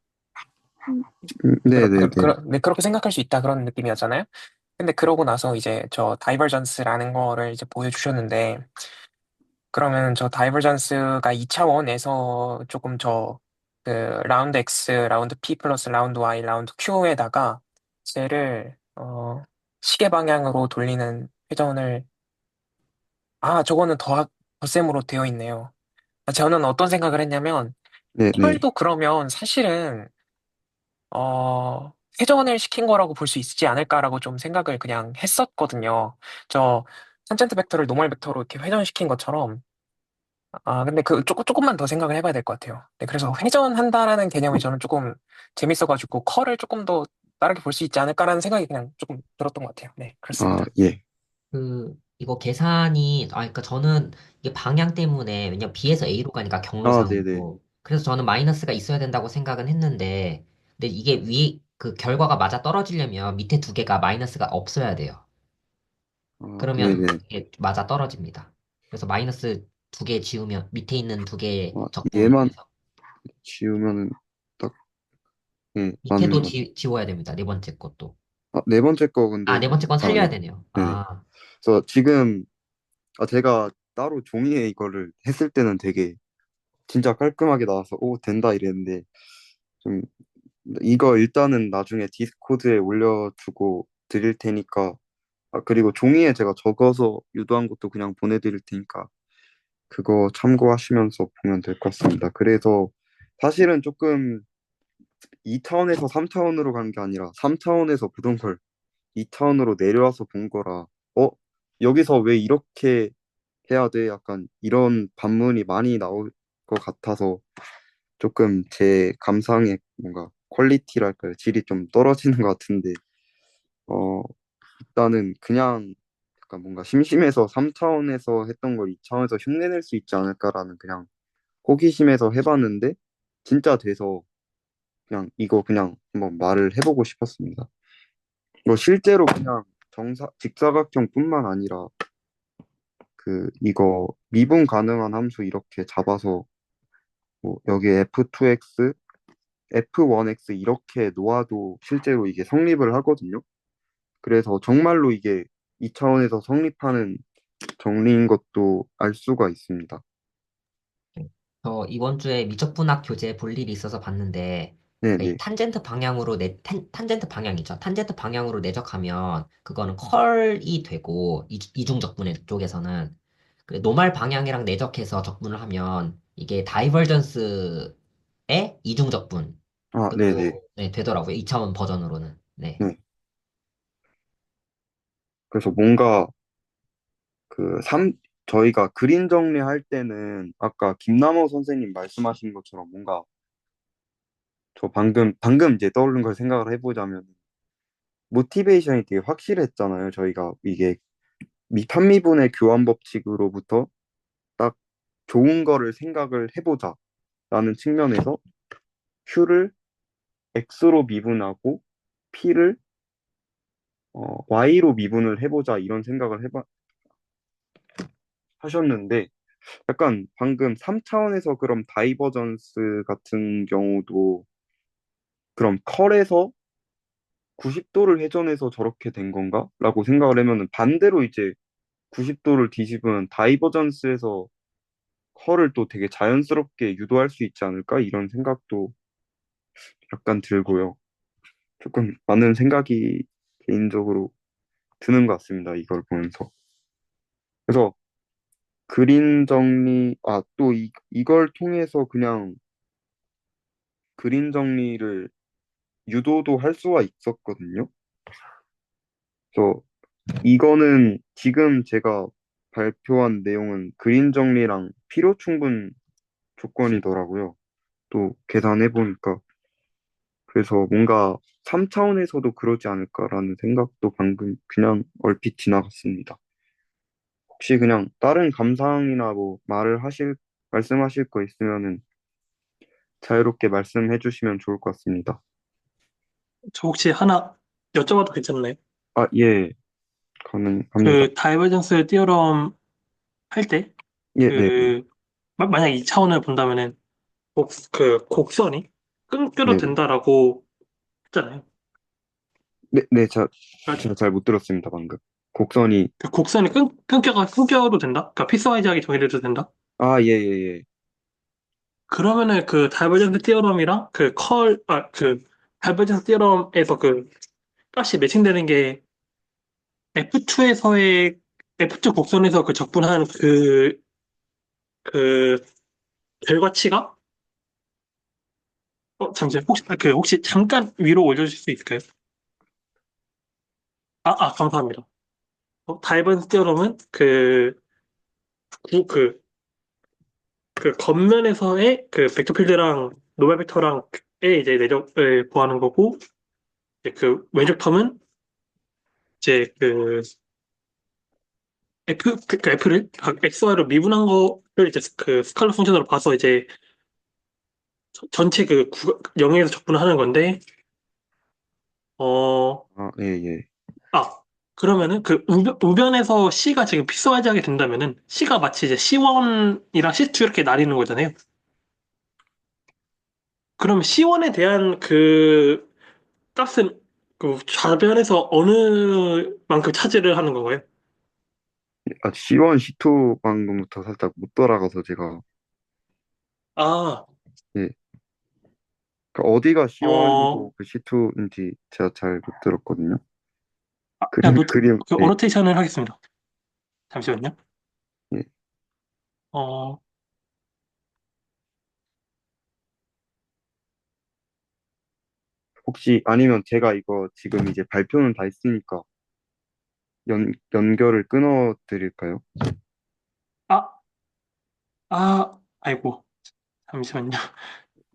Speaker 2: 네네네.
Speaker 7: 네, 그렇게 생각할 수 있다 그런 느낌이었잖아요. 근데 그러고 나서 이제 저 다이버전스라는 거를 이제 보여주셨는데 그러면 저 다이버전스가 2차원에서 조금 그 라운드 X, 라운드 P 플러스 라운드 Y, 라운드 Q에다가 쟤를 시계 방향으로 돌리는 회전을 저거는 덧셈으로 되어 있네요. 저는 어떤 생각을 했냐면
Speaker 2: 네네.
Speaker 7: 펄도 그러면 사실은 회전을 시킨 거라고 볼 수 있지 않을까라고 좀 생각을 그냥 했었거든요. 저 탄젠트 벡터를 노멀 벡터로 이렇게 회전시킨 것처럼 근데 조금만 더 생각을 해봐야 될 것 같아요. 네, 그래서 회전한다라는 개념이 저는 조금 재밌어가지고 컬을 조금 더 다르게 볼 수 있지 않을까라는 생각이 그냥 조금 들었던 것 같아요. 네, 그렇습니다.
Speaker 2: 예.
Speaker 5: 이거 계산이, 그러니까 저는 이게 방향 때문에, 왜냐면 B에서 A로 가니까
Speaker 2: 네네.
Speaker 5: 경로상으로. 그래서 저는 마이너스가 있어야 된다고 생각은 했는데, 근데 이게 그 결과가 맞아 떨어지려면 밑에 두 개가 마이너스가 없어야 돼요. 그러면
Speaker 2: 네네.
Speaker 5: 이게 맞아 떨어집니다. 그래서 마이너스 두 개 지우면, 밑에 있는 두 개 적분을
Speaker 2: 얘만
Speaker 5: 해서.
Speaker 2: 지우면은 딱 네, 맞는
Speaker 5: 밑에도
Speaker 2: 것 같아요.
Speaker 5: 지워야 됩니다. 네 번째 것도.
Speaker 2: 아, 네 번째 거
Speaker 5: 아,
Speaker 2: 근데,
Speaker 5: 네 번째 건
Speaker 2: 아,
Speaker 5: 살려야
Speaker 2: 네.
Speaker 5: 되네요.
Speaker 2: 네.
Speaker 5: 아,
Speaker 2: 그래서 지금, 제가 따로 종이에 이거를 했을 때는 되게 진짜 깔끔하게 나와서, 오, 된다 이랬는데, 좀, 이거 일단은 나중에 디스코드에 올려주고 드릴 테니까, 그리고 종이에 제가 적어서 유도한 것도 그냥 보내드릴 테니까, 그거 참고하시면서 보면 될 것 같습니다. 그래서 사실은 조금 2차원에서 3차원으로 간 게 아니라 3차원에서 보던 걸 2차원으로 내려와서 본 거라, 어? 여기서 왜 이렇게 해야 돼? 약간 이런 반문이 많이 나올 것 같아서 조금 제 감상의 뭔가 퀄리티랄까요? 질이 좀 떨어지는 것 같은데, 어, 일단은 그냥 약간 뭔가 심심해서 3차원에서 했던 걸 2차원에서 흉내낼 수 있지 않을까라는 그냥 호기심에서 해봤는데, 진짜 돼서 그냥 이거 그냥 한번 말을 해보고 싶었습니다. 뭐 실제로 그냥 직사각형뿐만 아니라 이거 미분 가능한 함수 이렇게 잡아서 뭐 여기 F2x, F1x 이렇게 놓아도 실제로 이게 성립을 하거든요. 그래서 정말로 이게 2차원에서 성립하는 정리인 것도 알 수가 있습니다.
Speaker 5: 저 이번 주에 미적분학 교재 볼 일이 있어서 봤는데, 이
Speaker 2: 네네.
Speaker 5: 탄젠트 방향이죠. 탄젠트 방향으로 내적하면 그거는 컬이 되고 이중적분 쪽에서는 노말 방향이랑 내적해서 적분을 하면 이게 다이버전스의 이중적분으로
Speaker 2: 아, 네네.
Speaker 5: 네, 되더라고요. 2차원 버전으로는. 네.
Speaker 2: 네. 그래서 뭔가 그 삼, 저희가 그림 정리할 때는 아까 김남호 선생님 말씀하신 것처럼 뭔가 저 방금 이제 떠오른 걸 생각을 해보자면 모티베이션이 되게 확실했잖아요. 저희가 이게 판미분의 교환 법칙으로부터 딱 좋은 거를 생각을 해보자라는 측면에서 Q를 X로 미분하고 P를 Y로 미분을 해보자 이런 생각을 하셨는데 약간 방금 3차원에서 그럼 다이버전스 같은 경우도 그럼 컬에서 90도를 회전해서 저렇게 된 건가? 라고 생각을 하면은 반대로 이제 90도를 뒤집으면 다이버전스에서 컬을 또 되게 자연스럽게 유도할 수 있지 않을까? 이런 생각도 약간 들고요. 조금 많은 생각이 개인적으로 드는 것 같습니다. 이걸 보면서. 그래서 그림 정리, 또 이걸 통해서 그냥 그림 정리를 유도도 할 수가 있었거든요. 그래서 이거는 지금 제가 발표한 내용은 그림 정리랑 필요 충분 조건이더라고요. 또 계산해 보니까. 그래서 뭔가 3차원에서도 그러지 않을까라는 생각도 방금 그냥 얼핏 지나갔습니다. 혹시 그냥 다른 감상이나 뭐 말씀하실 거 있으면은 자유롭게 말씀해 주시면 좋을 것 같습니다.
Speaker 3: 저 혹시 하나 여쭤봐도 괜찮나요?
Speaker 2: 예, 가능합니다.
Speaker 3: 그 다이버전스 티어럼 할 때,
Speaker 2: 예, 네,
Speaker 3: 그, 만약 2차원을 본다면은, 곡선이 끊겨도
Speaker 2: 네, 네.
Speaker 3: 된다라고 했잖아요.
Speaker 2: 네, 네,
Speaker 3: 그러니까
Speaker 2: 제가 잘 못 들었습니다, 방금. 곡선이,
Speaker 3: 그 곡선이 끊겨도 된다? 그러니까 피스와이즈하게 정의돼도 된다?
Speaker 2: 예, 예, 예.
Speaker 3: 그러면은 그 다이버전스 티어럼이랑 다이버전스 티어럼에서 그 값이 매칭되는 게 F2 곡선에서 그 적분한 그 결과치가 잠시만 혹시 잠깐 위로 올려주실 수 있을까요? 감사합니다. 다이버전스 티어럼은 구- 그, 그 겉면에서의 그 벡터 필드랑 노멀 벡터랑의 이제 내적을 구하는 거고, 이제 그 왼쪽 텀은 이제 F를 XY로 미분한 거를 이제 그 스칼라 펑션으로 봐서 이제 전체 영역에서 적분을 하는 건데, 어,
Speaker 2: 예, 예.
Speaker 3: 아, 그러면은 그 우변에서 C가 지금 피스와이즈하게 된다면은 C가 마치 이제 C1이랑 C2 이렇게 나뉘는 거잖아요. 그럼 C1에 대한 그 값은 그 좌변에서 어느 만큼 차지를 하는 건가요?
Speaker 2: 아, C1, C2 방금부터 살짝 못 돌아가서 제가,
Speaker 3: 아,
Speaker 2: 예, 어디가
Speaker 3: 어,
Speaker 2: C1이고 그 C2인지 제가 잘 못 들었거든요.
Speaker 3: 그냥
Speaker 2: 그림,
Speaker 3: 그
Speaker 2: 예,
Speaker 3: 어노테이션을 하겠습니다. 잠시만요.
Speaker 2: 예.
Speaker 3: 어,
Speaker 2: 혹시 아니면 제가 이거 지금 이제 발표는 다 했으니까 연결을 끊어 드릴까요?
Speaker 3: 아, 아이고, 잠시만요.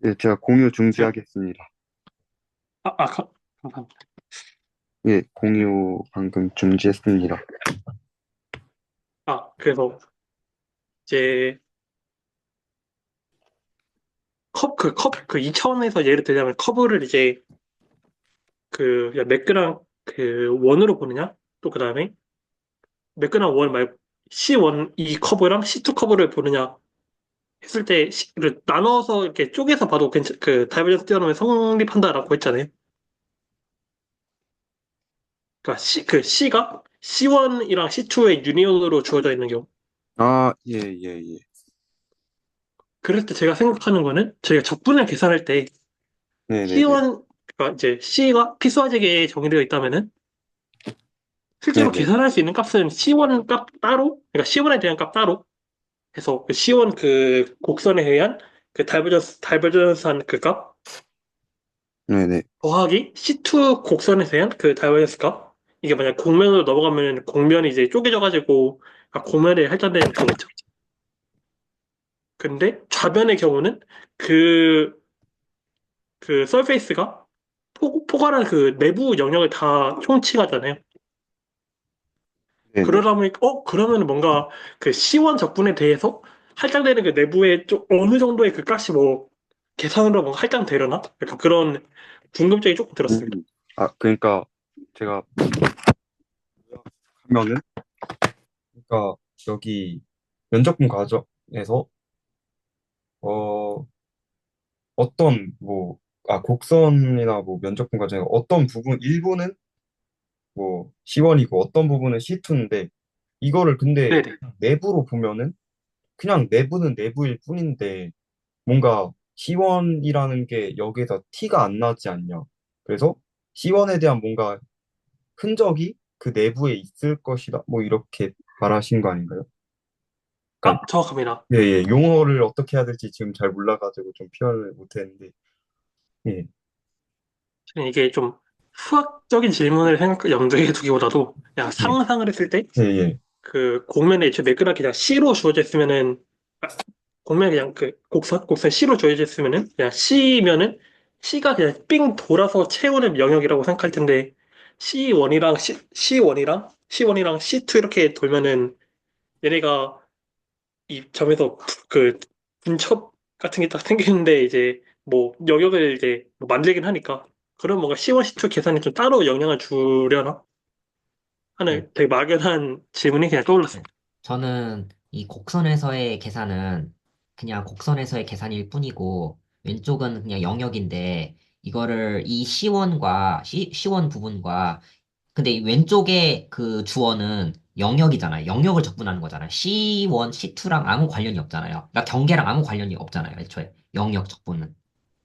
Speaker 2: 예, 제가 공유
Speaker 3: 제가,
Speaker 2: 중지하겠습니다.
Speaker 3: 감사합니다.
Speaker 2: 예, 공유 방금 중지했습니다.
Speaker 3: 그래서 이제 그 2차원에서 예를 들자면 커브를 이제 그 매끄랑 그 원으로 보느냐? 또 그 다음에 매끄랑 원 말고 C1 이 커브랑 C2 커브를 보느냐 했을 때 를 나눠서 이렇게 쪼개서 봐도 그 다이버전스 뛰어넘으면 성립한다라고 했잖아요. 그러니까 C가 C1이랑 C2의 유니온으로 주어져 있는 경우.
Speaker 2: 아, 예, 예, 예.
Speaker 3: 그럴 때 제가 생각하는 거는 저희가 적분을 계산할 때
Speaker 2: 네네네.
Speaker 3: C1, 그러니까 이제 C가 피수화재계에 정의되어 있다면은 실제로
Speaker 2: 네네.
Speaker 3: 계산할 수 있는 값은 C1 값 따로, 그러니까 C1에 대한 값 따로 해서 그 C1 그 곡선에 의한 그 다이버전스한 그 값
Speaker 2: 네네.
Speaker 3: 더하기 C2 곡선에 의한 그 다이버전스 값. 이게 만약 곡면으로 넘어가면 곡면이 이제 쪼개져가지고 곡면에 할당되는 거겠죠. 근데 좌변의 경우는 그, 그 서페이스가 포괄한 그 내부 영역을 다 총칭하잖아요.
Speaker 2: 네네.
Speaker 3: 그러다 보니까, 그러면 뭔가 그 C1 적분에 대해서 할당되는 그 내부의 좀 어느 정도의 그 값이 뭐 계산으로 뭔가 할당되려나? 약간 그런 궁금증이 조금 들었습니다.
Speaker 2: 아, 그러니까 제가 하면은, 그러니까 여기 면접분 과정에서 어 어떤 뭐 곡선이나 뭐 면접분 과정에 어떤 부분 일부는 뭐 C1이고 어떤 부분은 C2인데 이거를 근데
Speaker 3: 네네.
Speaker 2: 내부로 보면은 그냥 내부는 내부일 뿐인데 뭔가 C1이라는 게 여기에서 티가 안 나지 않냐. 그래서 C1에 대한 뭔가 흔적이 그 내부에 있을 것이다. 뭐 이렇게 말하신 거 아닌가요? 그러니까
Speaker 3: 정확합니다.
Speaker 2: 예, 예, 용어를 어떻게 해야 될지 지금 잘 몰라가지고 좀 표현을 못했는데 예,
Speaker 3: 이게 좀 수학적인 질문을 염두에 두기보다도 그냥
Speaker 2: 예,
Speaker 3: 상상을 했을 때
Speaker 2: 예, 예.
Speaker 3: 그 곡면에 애초에 매끄럽게 그냥 C로 주어져 있으면은 곡면에 그냥 그 곡선 C로 주어져 있으면은 그냥 C면은 C가 그냥 삥 돌아서 채우는 영역이라고 생각할 텐데 C1이랑 C2 이렇게 돌면은 얘네가 이 점에서 그 분첩 같은 게 딱 생기는데 이제 뭐 영역을 이제 뭐 만들긴 하니까 그런 뭔가 C1, C2 계산이 좀 따로 영향을 주려나
Speaker 5: 네.
Speaker 3: 하는 되게 막연한 질문이 그냥
Speaker 5: 네.
Speaker 3: 떠올랐습니다.
Speaker 5: 저는 이 곡선에서의 계산은 그냥 곡선에서의 계산일 뿐이고 왼쪽은 그냥 영역인데 이거를 이 C1과 C1 부분과 근데 이 왼쪽에 그 주어는 영역이잖아요. 영역을 적분하는 거잖아요. C1, C2랑 아무 관련이 없잖아요. 그러니까 경계랑 아무 관련이 없잖아요. 애초에 영역 적분은.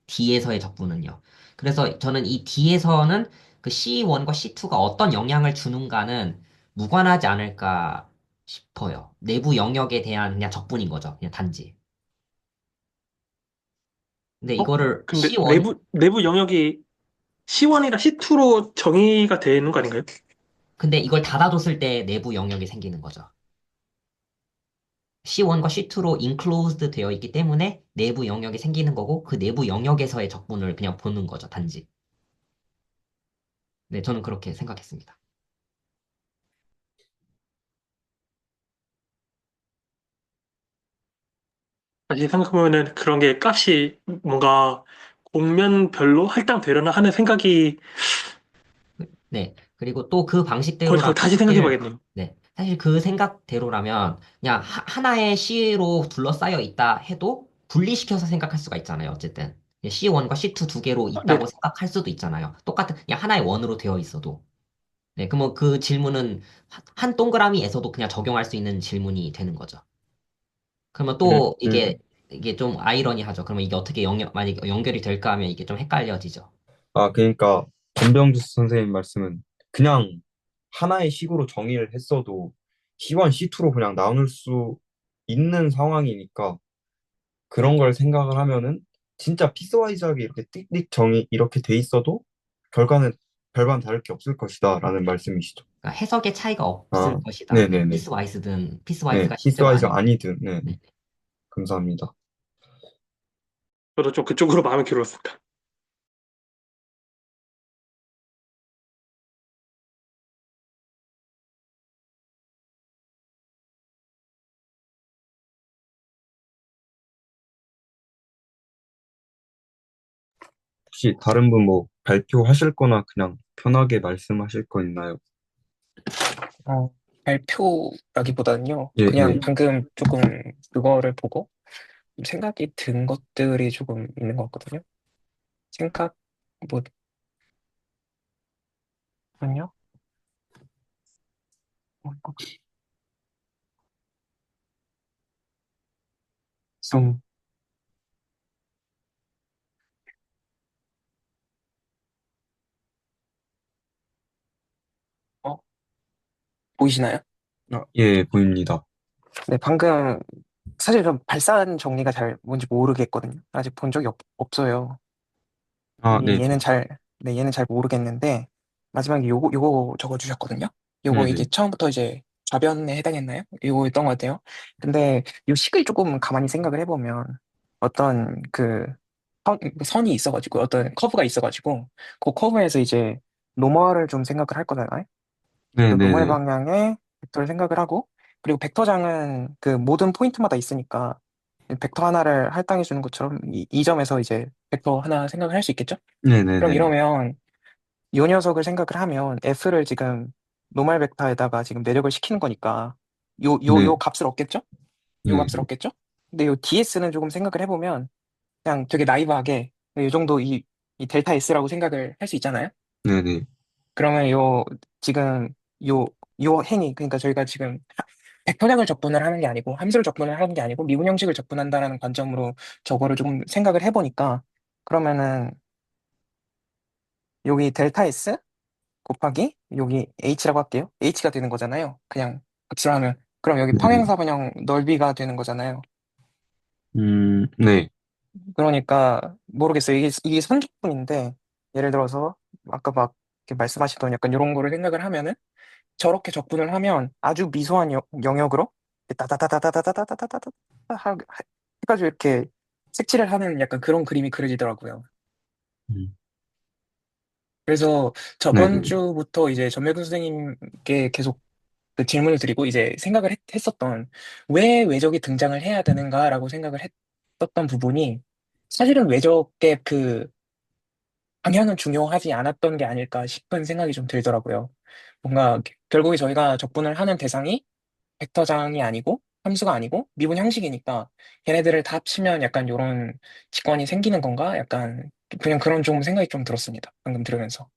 Speaker 5: D에서의 적분은요. 그래서 저는 이 D에서는 그 C1과 C2가 어떤 영향을 주는가는 무관하지 않을까 싶어요. 내부 영역에 대한 그냥 적분인 거죠. 그냥 단지. 근데 이거를
Speaker 3: 근데
Speaker 5: C1,
Speaker 3: 내부 영역이 C1이랑 C2로 정의가 되는 거 아닌가요?
Speaker 5: 근데 이걸 닫아줬을 때 내부 영역이 생기는 거죠. C1과 C2로 enclosed 되어 있기 때문에 내부 영역이 생기는 거고 그 내부 영역에서의 적분을 그냥 보는 거죠. 단지. 네, 저는 그렇게 생각했습니다.
Speaker 3: 다시 생각해보면은 그런 게 값이 뭔가 곡면별로 할당되려나 하는 생각이
Speaker 5: 네. 그리고 또 그
Speaker 3: 그걸
Speaker 5: 방식대로라면
Speaker 3: 다시
Speaker 5: 사실,
Speaker 3: 생각해봐야겠네요.
Speaker 5: 네. 사실 그 생각대로라면 그냥 하나의 C로 둘러싸여 있다 해도 분리시켜서 생각할 수가 있잖아요. 어쨌든. C1과 C2 두 개로
Speaker 3: 네.
Speaker 5: 있다고 생각할 수도 있잖아요. 똑같은, 그냥 하나의 원으로 되어 있어도. 네, 그러면 그 질문은 한 동그라미에서도 그냥 적용할 수 있는 질문이 되는 거죠. 그러면
Speaker 2: 음,
Speaker 5: 또
Speaker 2: 음.
Speaker 5: 이게 좀 아이러니하죠. 그러면 이게 어떻게 만약에 연결이 될까 하면 이게 좀 헷갈려지죠.
Speaker 2: 아, 그러니까 전병주 선생님 말씀은 그냥 하나의 식으로 정의를 했어도 C1, C2로 그냥 나눌 수 있는 상황이니까 그런 걸 생각을 하면은 진짜 피스와이즈하게 이렇게 띡띡 정의 이렇게 돼 있어도 결과는 별반 다를 게 없을 것이다라는 말씀이시죠.
Speaker 5: 그러니까 해석의 차이가 없을
Speaker 2: 아,
Speaker 5: 것이다. 네,
Speaker 2: 네네네. 네,
Speaker 5: 피스와이즈가 실제로
Speaker 2: 피스와이즈
Speaker 5: 아니든.
Speaker 2: 아니든, 네,
Speaker 5: 네.
Speaker 2: 감사합니다.
Speaker 3: 저도 좀 그쪽으로 마음을 기울였습니다.
Speaker 2: 혹시 다른 분 뭐 발표하실 거나 그냥 편하게 말씀하실 거 있나요?
Speaker 7: 어, 발표라기보다는요,
Speaker 2: 예,
Speaker 7: 그냥
Speaker 2: 예.
Speaker 7: 방금 조금 그거를 보고 생각이 든 것들이 조금 있는 것 같거든요. 생각, 뭐, 아니요? 이거 좀, 어, 보이시나요?
Speaker 2: 예, 보입니다.
Speaker 7: 네, 방금 사실 좀 발산 정리가 잘 뭔지 모르겠거든요. 아직 본 적이 없어요.
Speaker 2: 아,
Speaker 7: 이
Speaker 2: 네,
Speaker 7: 얘는 잘, 네, 얘는 잘 모르겠는데, 마지막에 요거 적어주셨거든요. 요거 이게
Speaker 2: 네네.
Speaker 7: 처음부터 이제 좌변에 해당했나요? 요거였던 것 같아요. 근데 요 식을 조금 가만히 생각을 해보면, 어떤 선이 있어가지고, 어떤 커브가 있어가지고, 그 커브에서 이제 노멀을 좀 생각을 할 거잖아요. 그 노멀
Speaker 2: 네네네.
Speaker 7: 방향의 벡터를 생각을 하고, 그리고 벡터장은 그 모든 포인트마다 있으니까, 벡터 하나를 할당해 주는 것처럼 이 점에서 이제 벡터 하나 생각을 할 수 있겠죠? 그럼
Speaker 2: 네네네.
Speaker 7: 이러면 요 녀석을 생각을 하면 F를 지금 노멀 벡터에다가 지금 내력을 시키는 거니까
Speaker 2: 네,
Speaker 7: 요 값을 얻겠죠? 요
Speaker 2: 네,
Speaker 7: 값을 얻겠죠? 근데 요 DS는 조금 생각을 해보면 그냥 되게 나이브하게 요 정도 이 델타 S라고 생각을 할 수 있잖아요?
Speaker 2: 네네.
Speaker 7: 그러면 지금 요, 요 행위, 그러니까 저희가 지금 벡터량을 적분을 하는 게 아니고 함수를 적분을 하는 게 아니고 미분 형식을 적분한다라는 관점으로 저거를 조금 생각을 해보니까 그러면은 여기 델타 S 곱하기 여기 h라고 할게요. h가 되는 거잖아요. 그냥 값으로 하면. 그럼 여기
Speaker 2: 네.
Speaker 7: 평행사변형 넓이가 되는 거잖아요.
Speaker 2: 네.
Speaker 7: 그러니까 모르겠어요. 이게 선적분인데 예를 들어서 아까 막 이렇게 말씀하시던 약간 이런 거를 생각을 하면은 저렇게 적분을 하면 아주 미소한 영역으로 따다다다다다다다다다다 해가지고 이렇게 색칠을 하는 약간 그런 그림이 그려지더라고요.
Speaker 2: 음,
Speaker 7: 그래서 저번
Speaker 2: 네네.
Speaker 7: 주부터 이제 전명근 선생님께 계속 그 질문을 드리고 이제 생각을 했었던 왜 외적이 등장을 해야 되는가라고 생각을 했었던 부분이 사실은 외적의 그 방향은 중요하지 않았던 게 아닐까 싶은 생각이 좀 들더라고요. 뭔가 결국에 저희가 적분을 하는 대상이 벡터장이 아니고 함수가 아니고 미분 형식이니까 걔네들을 다 합치면 약간 요런 직관이 생기는 건가? 약간 그냥 그런 좀 생각이 좀 들었습니다. 방금 들으면서.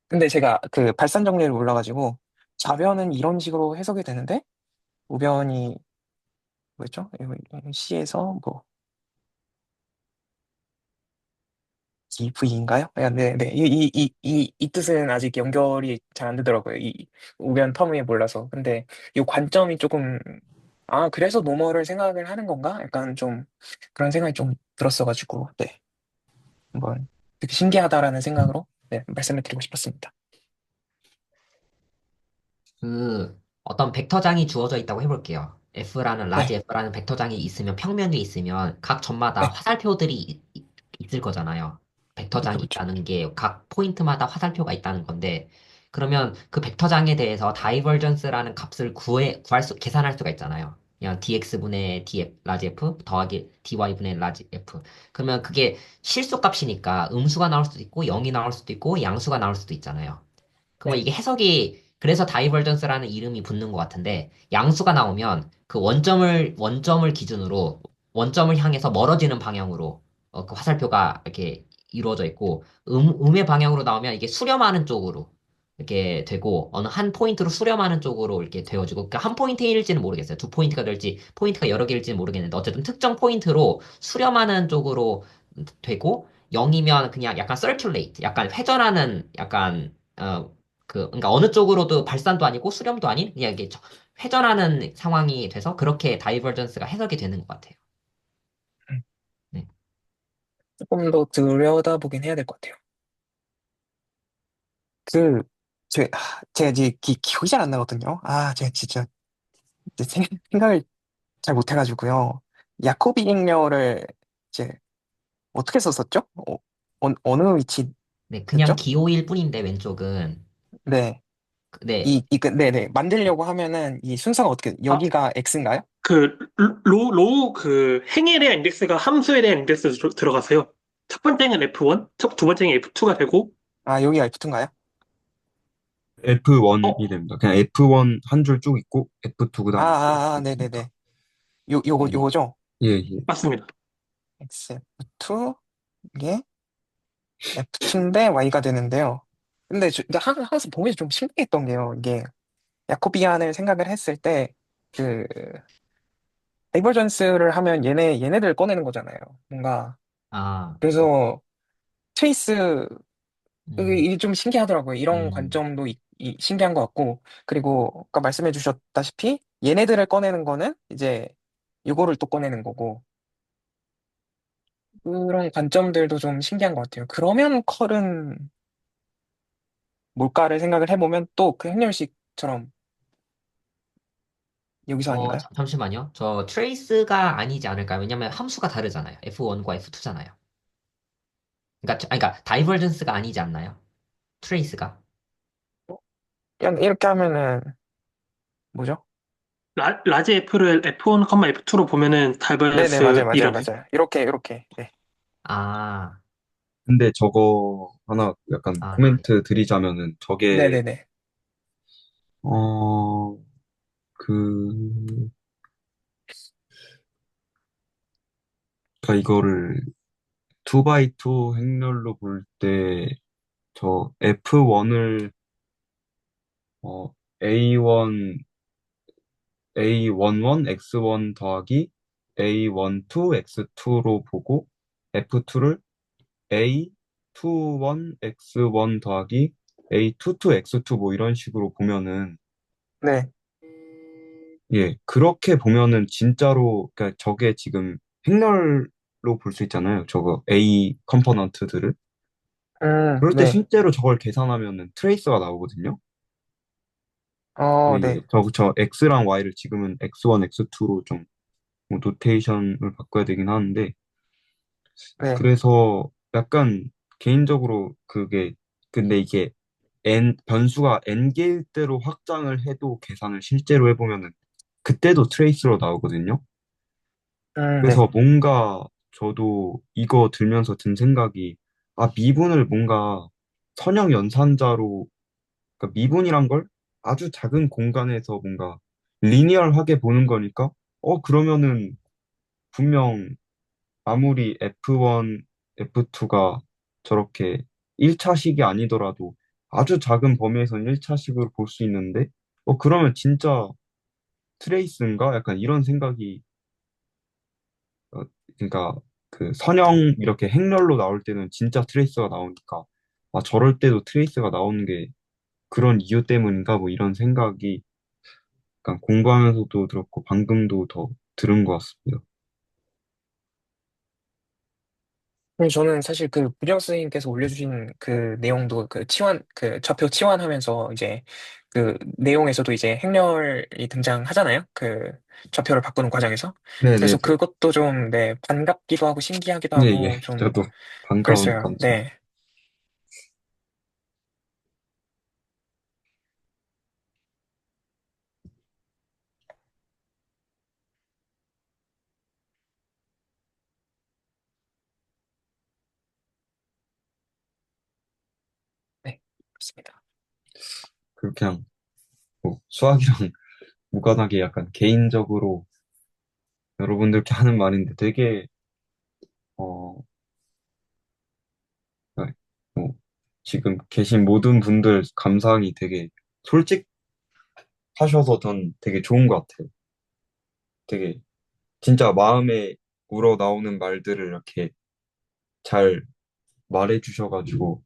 Speaker 7: 근데 제가 그 발산 정리를 몰라가지고 좌변은 이런 식으로 해석이 되는데 우변이 뭐였죠? C에서 뭐 DV인가요? 네, 네. 이 뜻은 아직 연결이 잘 안 되더라고요. 이 우변 터무에 몰라서. 근데 이 관점이 조금 아, 그래서 노멀을 생각을 하는 건가? 약간 좀 그런 생각이 좀 들었어가지고 네. 한번 되게 신기하다라는 생각으로 네, 말씀을 드리고 싶었습니다.
Speaker 5: 어떤 벡터장이 주어져 있다고 해볼게요. 라지
Speaker 7: 네,
Speaker 5: F라는 벡터장이 있으면 평면 위에 있으면 각 점마다
Speaker 7: 네.
Speaker 5: 화살표들이 있을 거잖아요.
Speaker 7: 그쵸,
Speaker 5: 벡터장이
Speaker 7: 그쵸.
Speaker 5: 있다는 게 각 포인트마다 화살표가 있다는 건데, 그러면 그 벡터장에 대해서 다이버전스라는 값을 계산할 수가 있잖아요. 그냥 dx분의 df, 라지 f 더하기 dy분의 라지 f. 그러면 그게 실수값이니까 음수가 나올 수도 있고 0이 나올 수도 있고 양수가 나올 수도 있잖아요. 그러면
Speaker 7: 네,
Speaker 5: 이게 해석이 그래서 다이버전스라는 이름이 붙는 것 같은데 양수가 나오면 그 원점을 기준으로 원점을 향해서 멀어지는 방향으로 그 화살표가 이렇게 이루어져 있고 음의 방향으로 나오면 이게 수렴하는 쪽으로 이렇게 되고 어느 한 포인트로 수렴하는 쪽으로 이렇게 되어지고 그러니까 한 포인트일지는 모르겠어요. 두 포인트가 될지 포인트가 여러 개일지는 모르겠는데 어쨌든 특정 포인트로 수렴하는 쪽으로 되고 0이면 그냥 약간 circulate 약간 회전하는 약간 그러니까 어느 쪽으로도 발산도 아니고 수렴도 아닌 그냥 이게 회전하는 상황이 돼서 그렇게 다이버전스가 해석이 되는 것 같아요.
Speaker 7: 음,
Speaker 5: 네.
Speaker 7: 조금 더 들여다보긴 해야 될 것 같아요. 그, 제가 이제 기억이 잘 안 나거든요. 제가 진짜 이제 생각을 잘 못해가지고요. 야코비 행렬을 이제 어떻게 썼었죠? 어느 위치였죠?
Speaker 5: 네, 그냥 기호일 뿐인데 왼쪽은
Speaker 7: 네.
Speaker 5: 네.
Speaker 7: 네네. 만들려고 하면은 이 순서가 어떻게,
Speaker 3: 아,
Speaker 7: 여기가 X인가요?
Speaker 3: 그 행에 대한 인덱스가 함수에 대한 인덱스로 들어가세요. 첫 번째는 F1, 두 번째는 F2가 되고,
Speaker 7: 여기가 F2인가요?
Speaker 2: F1이
Speaker 3: 어,
Speaker 2: 됩니다. 그냥 F1 한 줄 쭉 있고 F2 그다음 F 있습니다.
Speaker 7: 네네네. 요거죠?
Speaker 2: 예, 예.
Speaker 3: 맞습니다.
Speaker 7: XF2, 이게 F2인데 Y가 되는데요. 근데 항상 보면서 좀 신기했던 게요. 이게 야코비안을 생각을 했을 때, 그, 다이버전스를 하면 얘네들 꺼내는 거잖아요. 뭔가.
Speaker 5: 아,
Speaker 7: 그래서 트레이스,
Speaker 5: 음,
Speaker 7: 이게 좀 신기하더라고요. 이런
Speaker 2: 음.
Speaker 7: 관점도 신기한 것 같고, 그리고 아까 말씀해 주셨다시피 얘네들을 꺼내는 거는 이제 이거를 또 꺼내는 거고, 그런 관점들도 좀 신기한 것 같아요. 그러면 컬은 뭘까를 생각을 해보면 또 그 행렬식처럼 여기서 아닌가요?
Speaker 5: 잠시만요. 저 트레이스가 아니지 않을까요? 왜냐면 함수가 다르잖아요. F1과 F2잖아요. 그러니까 다이버전스가 아니지 않나요? 트레이스가.
Speaker 7: 그냥 이렇게 하면은 뭐죠?
Speaker 3: 라지 F를 F1, F2로 보면은
Speaker 7: 네네,
Speaker 3: 다이버전스 이러네.
Speaker 7: 맞아요. 이렇게. 네.
Speaker 5: 아,
Speaker 2: 근데 저거 하나 약간
Speaker 5: 네네.
Speaker 2: 코멘트 드리자면은 저게
Speaker 7: 네네네.
Speaker 2: 어, 그, 그러니까 이거를 2x2 행렬로 볼 때 저 F1을 A1 A11 X1 더하기 A12 X2로 보고 F2를 A21 X1 더하기 A22 X2 뭐 이런 식으로 보면은
Speaker 7: 네.
Speaker 2: 예, 그렇게 보면은 진짜로 그러니까 저게 지금 행렬로 볼 수 있잖아요. 저거 A 컴포넌트들을. 그럴 때
Speaker 7: 네.
Speaker 2: 실제로 저걸 계산하면은 트레이스가 나오거든요. 근데 이제
Speaker 7: 네.
Speaker 2: 저 X랑 Y를 지금은 X1, X2로 좀 노테이션을 바꿔야 되긴 하는데
Speaker 7: 네.
Speaker 2: 그래서 약간 개인적으로 그게 근데 이게 변수가 n개일 대로 확장을 해도 계산을 실제로 해보면은 그때도 트레이스로 나오거든요. 그래서
Speaker 7: 네.
Speaker 2: 뭔가 저도 이거 들면서 든 생각이 미분을 뭔가 선형 연산자로 그러니까 미분이란 걸 아주 작은 공간에서 뭔가 리니얼하게 보는 거니까 그러면은 분명 아무리 F1, F2가 저렇게 1차식이 아니더라도 아주 작은 범위에서는 1차식으로 볼 수 있는데, 그러면 진짜 트레이스인가? 약간 이런 생각이, 그러니까 그 선형 이렇게 행렬로 나올 때는 진짜 트레이스가 나오니까, 저럴 때도 트레이스가 나오는 게 그런 이유 때문인가? 뭐 이런 생각이 약간 공부하면서도 들었고, 방금도 더 들은 것 같습니다.
Speaker 7: 그리고 저는 사실 그 부장 선생님께서 올려주신 그 내용도 그 좌표 치환하면서 이제 그 내용에서도 이제 행렬이 등장하잖아요. 그 좌표를 바꾸는 과정에서. 그래서
Speaker 2: 네네네.
Speaker 7: 그것도 좀, 네, 반갑기도 하고 신기하기도
Speaker 2: 네, 예.
Speaker 7: 하고 좀
Speaker 2: 저도 반가운
Speaker 7: 그랬어요.
Speaker 2: 관점.
Speaker 7: 네. 네. 그렇습니다.
Speaker 2: 그렇게 뭐 수학이랑 무관하게 약간 개인적으로 여러분들께 하는 말인데 되게 어, 네, 뭐 지금 계신 모든 분들 감상이 되게 솔직하셔서 전 되게 좋은 것 같아요. 되게 진짜 마음에 우러 나오는 말들을 이렇게 잘 말해 주셔가지고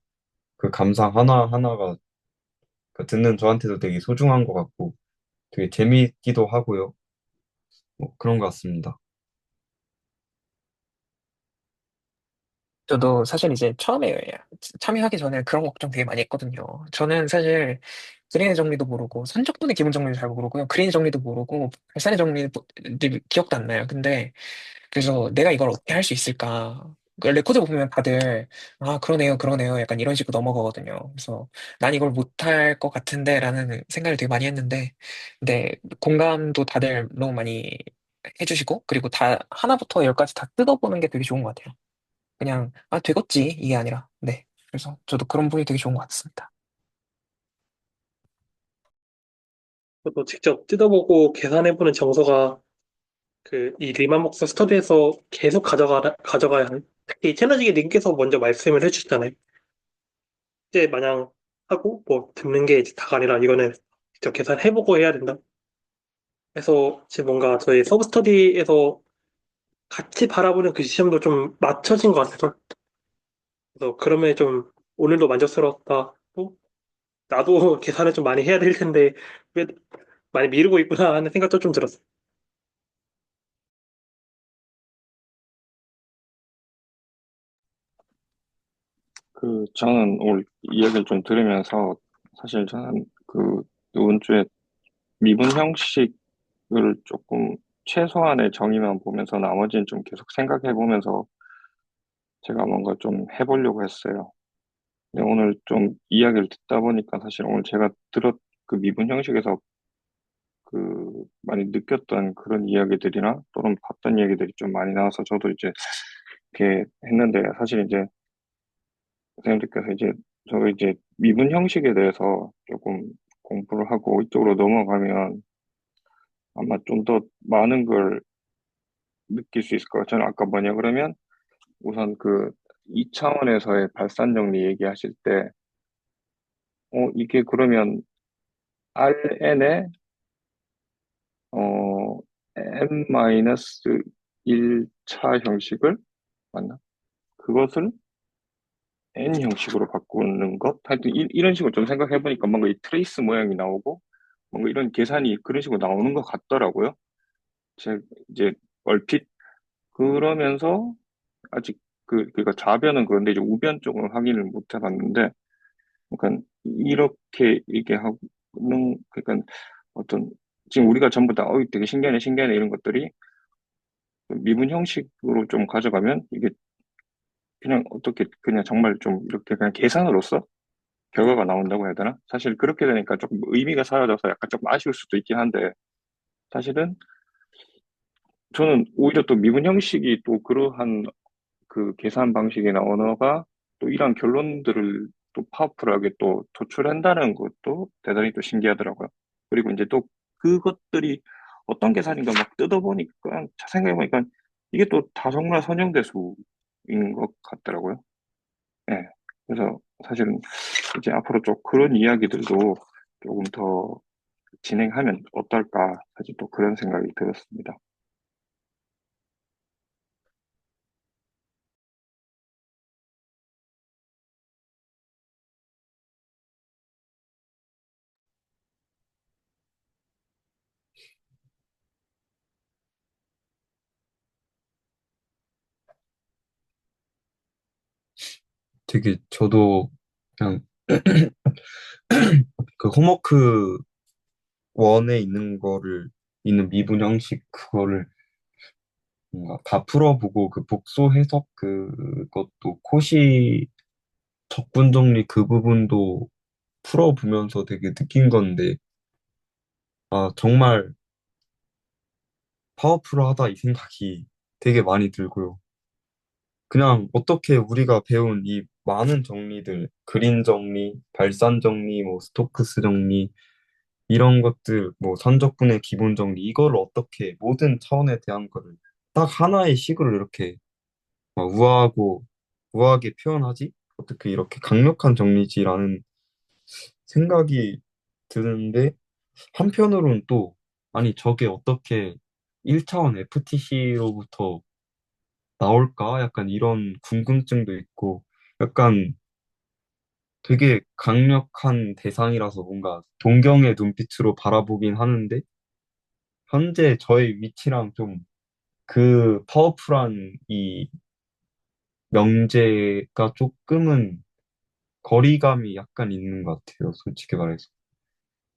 Speaker 2: 그 감상 하나하나가 그 듣는 저한테도 되게 소중한 것 같고 되게 재미있기도 하고요. 뭐 그런 것 같습니다.
Speaker 7: 저도 사실 이제 처음에 참여하기 전에 그런 걱정 되게 많이 했거든요. 저는 사실 그린의 정리도 모르고 선적분의 기본 정리도 잘 모르고요. 그린의 정리도 모르고 발산의 정리도 기억도 안 나요. 근데 그래서 내가 이걸 어떻게 할 수 있을까? 그 레코드 보면 다들 아 그러네요 그러네요 약간 이런 식으로 넘어가거든요. 그래서 난 이걸 못할 것 같은데라는 생각을 되게 많이 했는데 근데 공감도 다들 너무 많이 해주시고 그리고 다 하나부터 열까지 다 뜯어보는 게 되게 좋은 것 같아요. 그냥 아 되겠지 이게 아니라 네 그래서 저도 그런 부분이 되게 좋은 것 같습니다.
Speaker 3: 저도 직접 뜯어보고 계산해보는 정서가 그 이 리마목스 스터디에서 계속 가져가야 하는 특히 채널지기 님께서 먼저 말씀을 해주셨잖아요. 이제 마냥 하고 뭐 듣는 게 이제 다가 아니라 이거는 직접 계산해보고 해야 된다. 그래서 지금 뭔가 저희 서브스터디에서 같이 바라보는 그 시점도 좀 맞춰진 것 같아서 그래서 그러면 좀 오늘도 만족스러웠다. 또 나도 계산을 좀 많이 해야 될 텐데 왜 많이 미루고 있구나 하는 생각도 좀 들었어요.
Speaker 8: 저는 오늘 이야기를 좀 들으면서 사실 저는 이번 주에 미분 형식을 조금 최소한의 정의만 보면서 나머지는 좀 계속 생각해 보면서 제가 뭔가 좀 해보려고 했어요. 근데 오늘 좀 이야기를 듣다 보니까 사실 오늘 제가 그 미분 형식에서 많이 느꼈던 그런 이야기들이나 또는 봤던 이야기들이 좀 많이 나와서 저도 이제 이렇게 했는데 사실 이제 선생님들께서 이제 저 이제 미분 형식에 대해서 조금 공부를 하고 이쪽으로 넘어가면 아마 좀 더 많은 걸 느낄 수 있을 것 같아요. 저는 아까 뭐냐 그러면 우선 2차원에서의 발산 정리 얘기하실 때, 이게 그러면 Rn의 어, n-1차 형식을 맞나? 그것을 n 형식으로 바꾸는 것? 하여튼 이런 식으로 좀 생각해 보니까 뭔가 이 트레이스 모양이 나오고 뭔가 이런 계산이 그런 식으로 나오는 것 같더라고요. 제 이제 얼핏 그러면서 아직 그러니까 좌변은 그런데 이제 우변 쪽은 확인을 못 해봤는데, 그러니까 이렇게 얘기하는 그러니까 어떤 지금 우리가 전부 다 되게 신기하네 신기하네 이런 것들이 미분 형식으로 좀 가져가면 이게 그냥 어떻게 그냥 정말 좀 이렇게 그냥 계산으로서 결과가 나온다고 해야 되나? 사실 그렇게 되니까 조금 의미가 사라져서 약간 조금 아쉬울 수도 있긴 한데 사실은 저는 오히려 또 미분 형식이 또 그러한 계산 방식이나 언어가 또 이런 결론들을 또 파워풀하게 또 도출한다는 것도 대단히 또 신기하더라고요. 그리고 이제 또 그것들이 어떤 계산인가 막 뜯어보니까, 생각해보니까 이게 또 다정말 선형대수인 것 같더라고요. 예. 그래서 사실은 이제 앞으로 좀 그런 이야기들도 조금 더 진행하면 어떨까, 사실 또 그런 생각이 들었습니다.
Speaker 2: 되게 저도 그냥 그 홈워크 원에 있는 미분 형식 그거를 뭔가 다 풀어보고 그 복소 해석 그것도 코시 적분 정리 그 부분도 풀어보면서 되게 느낀 건데 아 정말 파워풀하다 이 생각이 되게 많이 들고요. 그냥 어떻게 우리가 배운 이 많은 정리들 그린 정리, 발산 정리, 뭐 스토크스 정리 이런 것들, 뭐 선적분의 기본 정리, 이걸 어떻게 모든 차원에 대한 거를 딱 하나의 식으로 이렇게 막 우아하게 표현하지? 어떻게 이렇게 강력한 정리지라는 생각이 드는데, 한편으로는 또, 아니, 저게 어떻게 1차원 FTC로부터 나올까? 약간 이런 궁금증도 있고, 약간 되게 강력한 대상이라서 뭔가 동경의 눈빛으로 바라보긴 하는데, 현재 저의 위치랑 좀 그 파워풀한 이 명제가 조금은 거리감이 약간 있는 것 같아요. 솔직히 말해서.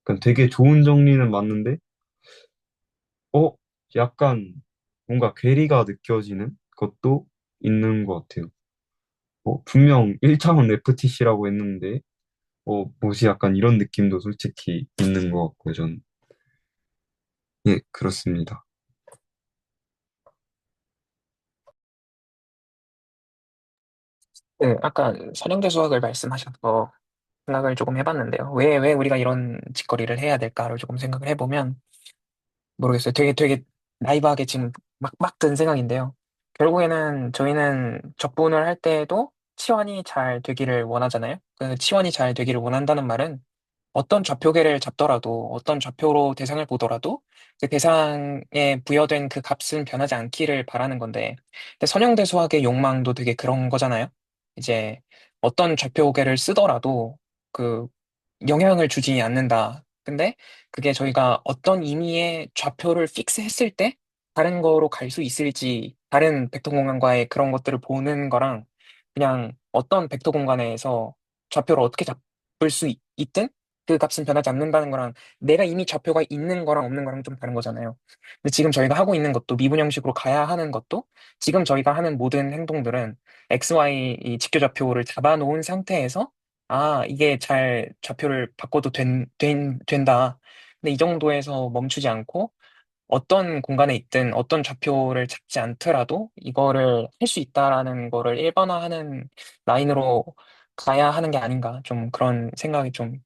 Speaker 2: 그러니까 되게 좋은 정리는 맞는데, 어? 약간 뭔가 괴리가 느껴지는 것도 있는 것 같아요. 분명 1차원 FTC라고 했는데, 뭐지 약간 이런 느낌도 솔직히 있는 것 같고요, 전. 예, 그렇습니다.
Speaker 7: 네, 아까 선형대 수학을 말씀하셔서 생각을 조금 해봤는데요. 왜 우리가 이런 짓거리를 해야 될까를 조금 생각을 해보면, 모르겠어요. 되게 나이브하게 지금 막 든 생각인데요. 결국에는 저희는 적분을 할 때에도 치환이 잘 되기를 원하잖아요. 그 치환이 잘 되기를 원한다는 말은 어떤 좌표계를 잡더라도, 어떤 좌표로 대상을 보더라도 그 대상에 부여된 그 값은 변하지 않기를 바라는 건데, 근데 선형대 수학의 욕망도 되게 그런 거잖아요. 이제 어떤 좌표계를 쓰더라도 그 영향을 주지 않는다. 근데 그게 저희가 어떤 의미의 좌표를 픽스했을 때 다른 거로 갈 수 있을지, 다른 벡터 공간과의 그런 것들을 보는 거랑 그냥 어떤 벡터 공간에서 좌표를 어떻게 잡을 수 있든 그 값은 변하지 않는다는 거랑 내가 이미 좌표가 있는 거랑 없는 거랑 좀 다른 거잖아요. 근데 지금 저희가 하고 있는 것도 미분 형식으로 가야 하는 것도 지금 저희가 하는 모든 행동들은 XY 이 직교 좌표를 잡아놓은 상태에서 이게 잘 좌표를 바꿔도 된다. 근데 이 정도에서 멈추지 않고 어떤 공간에 있든 어떤 좌표를 잡지 않더라도 이거를 할 수 있다라는 거를 일반화하는 라인으로 가야 하는 게 아닌가. 좀 그런 생각이 좀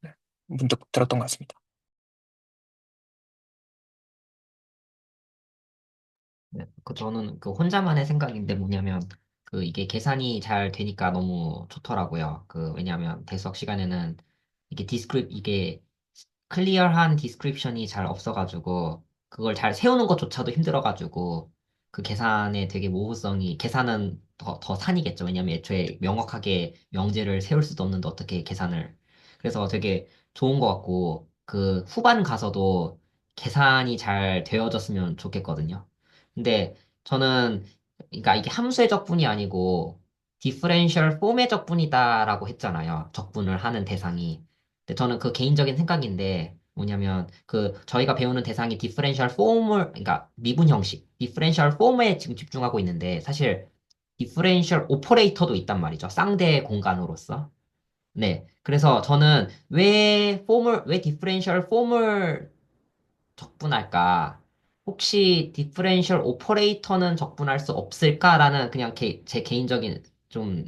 Speaker 7: 문득 들었던 것 같습니다.
Speaker 5: 네, 저는 그 혼자만의 생각인데 뭐냐면 그 이게 계산이 잘 되니까 너무 좋더라고요. 왜냐하면 대수학 시간에는 이게 클리어한 디스크립션이 잘 없어가지고 그걸 잘 세우는 것조차도 힘들어가지고 그 계산에 되게 계산은 더 산이겠죠. 왜냐면 애초에 명확하게 명제를 세울 수도 없는데 어떻게 계산을. 그래서 되게 좋은 것 같고 그 후반 가서도 계산이 잘 되어졌으면 좋겠거든요. 근데 저는 그러니까 이게 함수의 적분이 아니고 디퍼렌셜 폼의 적분이다라고 했잖아요. 적분을 하는 대상이. 근데 저는 그 개인적인 생각인데 뭐냐면 저희가 배우는 대상이 그러니까 미분 형식, 디퍼렌셜 폼에 지금 집중하고 있는데 사실 디퍼렌셜 오퍼레이터도 있단 말이죠. 쌍대 공간으로서. 네. 그래서 저는 왜 디퍼렌셜 폼을 적분할까? 혹시 디퍼렌셜 오퍼레이터는 적분할 수 없을까라는 그냥 제 개인적인 좀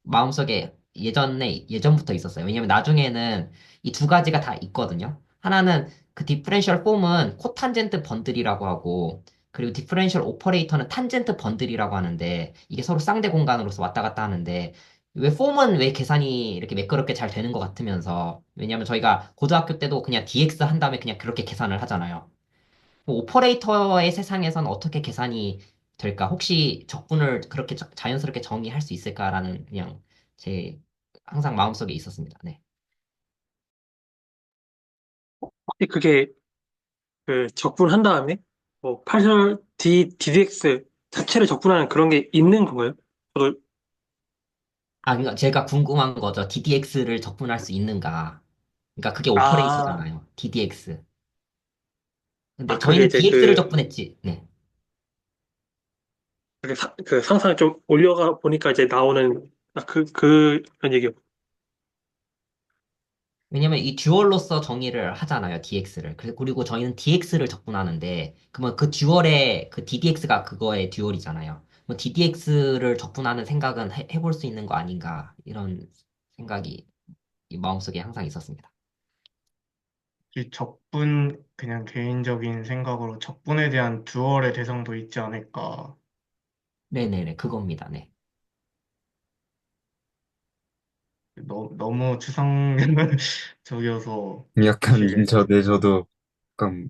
Speaker 5: 마음속에 예전부터 있었어요. 왜냐면 나중에는 이 두 가지가 다 있거든요. 하나는 그 디퍼렌셜 폼은 코탄젠트 번들이라고 하고, 그리고 디퍼렌셜 오퍼레이터는 탄젠트 번들이라고 하는데, 이게 서로 쌍대 공간으로서 왔다 갔다 하는데, 왜 계산이 이렇게 매끄럽게 잘 되는 것 같으면서, 왜냐면 저희가 고등학교 때도 그냥 DX 한 다음에 그냥 그렇게 계산을 하잖아요. 뭐 오퍼레이터의 세상에선 어떻게 계산이 될까? 혹시 적분을 그렇게 자연스럽게 정의할 수 있을까라는 그냥 제 항상 마음속에 있었습니다. 네.
Speaker 3: 혹시 그게 그 적분한 다음에 뭐 파셜 DDX 자체를 적분하는 그런 게 있는 건가요? 저도
Speaker 5: 그러니까 제가 궁금한 거죠. DDX를 적분할 수 있는가? 그러니까 그게
Speaker 3: 아,
Speaker 5: 오퍼레이터잖아요. DDX. 근데
Speaker 3: 그게
Speaker 5: 저희는
Speaker 3: 이제
Speaker 5: DX를 적분했지. 네.
Speaker 3: 그 상상을 좀 올려가 보니까 이제 나오는 그런 얘기요.
Speaker 5: 왜냐면 이 듀얼로서 정의를 하잖아요, DX를. 그리고 저희는 DX를 적분하는데, 그러면 그 듀얼의, 그 DDX가 그거의 듀얼이잖아요. 뭐 DDX를 적분하는 생각은 해볼 수 있는 거 아닌가, 이런 생각이 이 마음속에 항상 있었습니다.
Speaker 1: 이 적분, 그냥 개인적인 생각으로 적분에 대한 듀얼의 대상도 있지 않을까.
Speaker 5: 네네네, 그겁니다. 네.
Speaker 1: 너무 추상적이어서
Speaker 2: 약간
Speaker 1: 사실,
Speaker 2: 저도 약간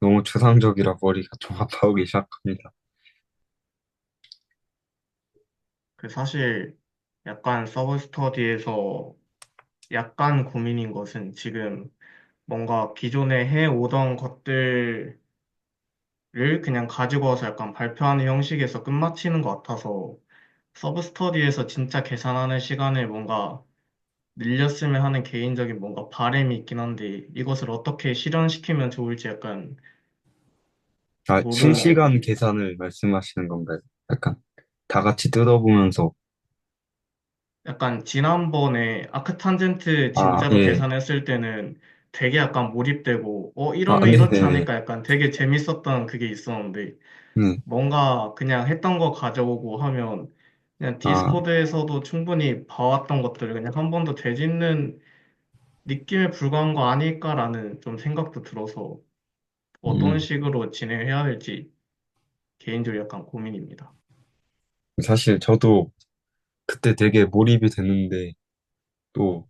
Speaker 2: 너무 추상적이라 머리가 좀 아파오기 시작합니다.
Speaker 1: 사실 약간 서브 스터디에서 약간 고민인 것은 지금 뭔가 기존에 해오던 것들을 그냥 가지고 와서 약간 발표하는 형식에서 끝마치는 것 같아서 서브 스터디에서 진짜 계산하는 시간을 뭔가 늘렸으면 하는 개인적인 뭔가 바람이 있긴 한데 이것을 어떻게 실현시키면 좋을지 약간
Speaker 2: 아, 실시간
Speaker 1: 모르겠는,
Speaker 2: 계산을 말씀하시는 건가요? 약간 다 같이 뜯어보면서
Speaker 1: 약간 지난번에 아크탄젠트
Speaker 2: 아,
Speaker 1: 진짜로
Speaker 2: 예.
Speaker 1: 계산했을 때는 되게 약간 몰입되고
Speaker 2: 아,
Speaker 1: 이러면 이렇지
Speaker 2: 네네네.
Speaker 1: 않을까 약간 되게 재밌었던 그게 있었는데
Speaker 2: 네.
Speaker 1: 뭔가 그냥 했던 거 가져오고 하면 그냥
Speaker 2: 아,
Speaker 1: 디스코드에서도 충분히 봐왔던 것들을 그냥 한 번 더 되짚는 느낌에 불과한 거 아닐까라는 좀 생각도 들어서 어떤
Speaker 2: 음.
Speaker 1: 식으로 진행해야 될지 개인적으로 약간 고민입니다.
Speaker 2: 사실 저도 그때 되게 몰입이 됐는데 또,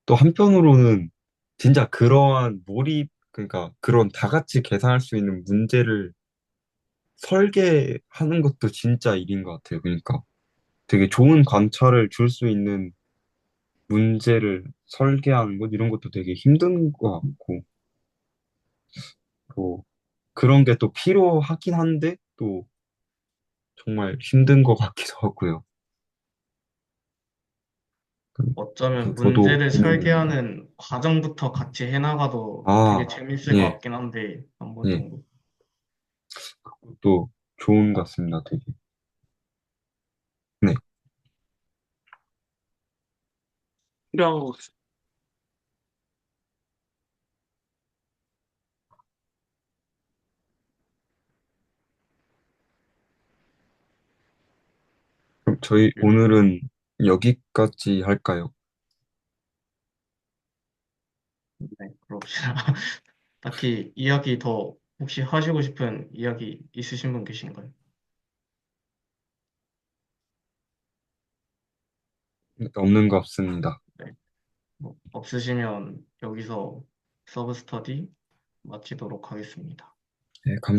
Speaker 2: 또 한편으로는 진짜 그러한 몰입, 그러니까 그런 다 같이 계산할 수 있는 문제를 설계하는 것도 진짜 일인 것 같아요. 그러니까 되게 좋은 관찰을 줄 수 있는 문제를 설계하는 것, 이런 것도 되게 힘든 것 같고, 또 그런 게 또 필요하긴 한데, 또 정말 힘든 것 같기도 하고요. 그래서
Speaker 1: 어쩌면
Speaker 2: 저도
Speaker 1: 문제를
Speaker 2: 고민입니다.
Speaker 1: 설계하는 과정부터 같이 해나가도 되게
Speaker 2: 아,
Speaker 1: 재밌을 것
Speaker 2: 예,
Speaker 1: 같긴 한데 한 번
Speaker 2: 예.
Speaker 1: 정도.
Speaker 2: 또 좋은 것 같습니다, 되게. 네.
Speaker 3: 필요한 거 같습니다.
Speaker 2: 그럼 저희 오늘은 여기까지 할까요?
Speaker 1: 네, 그럽시다. 딱히 이야기 더 혹시 하시고 싶은 이야기 있으신 분 계신가요?
Speaker 2: 없는 것 같습니다.
Speaker 1: 네, 뭐 없으시면 여기서 서브 스터디 마치도록 하겠습니다.
Speaker 2: 네, 감사합니다.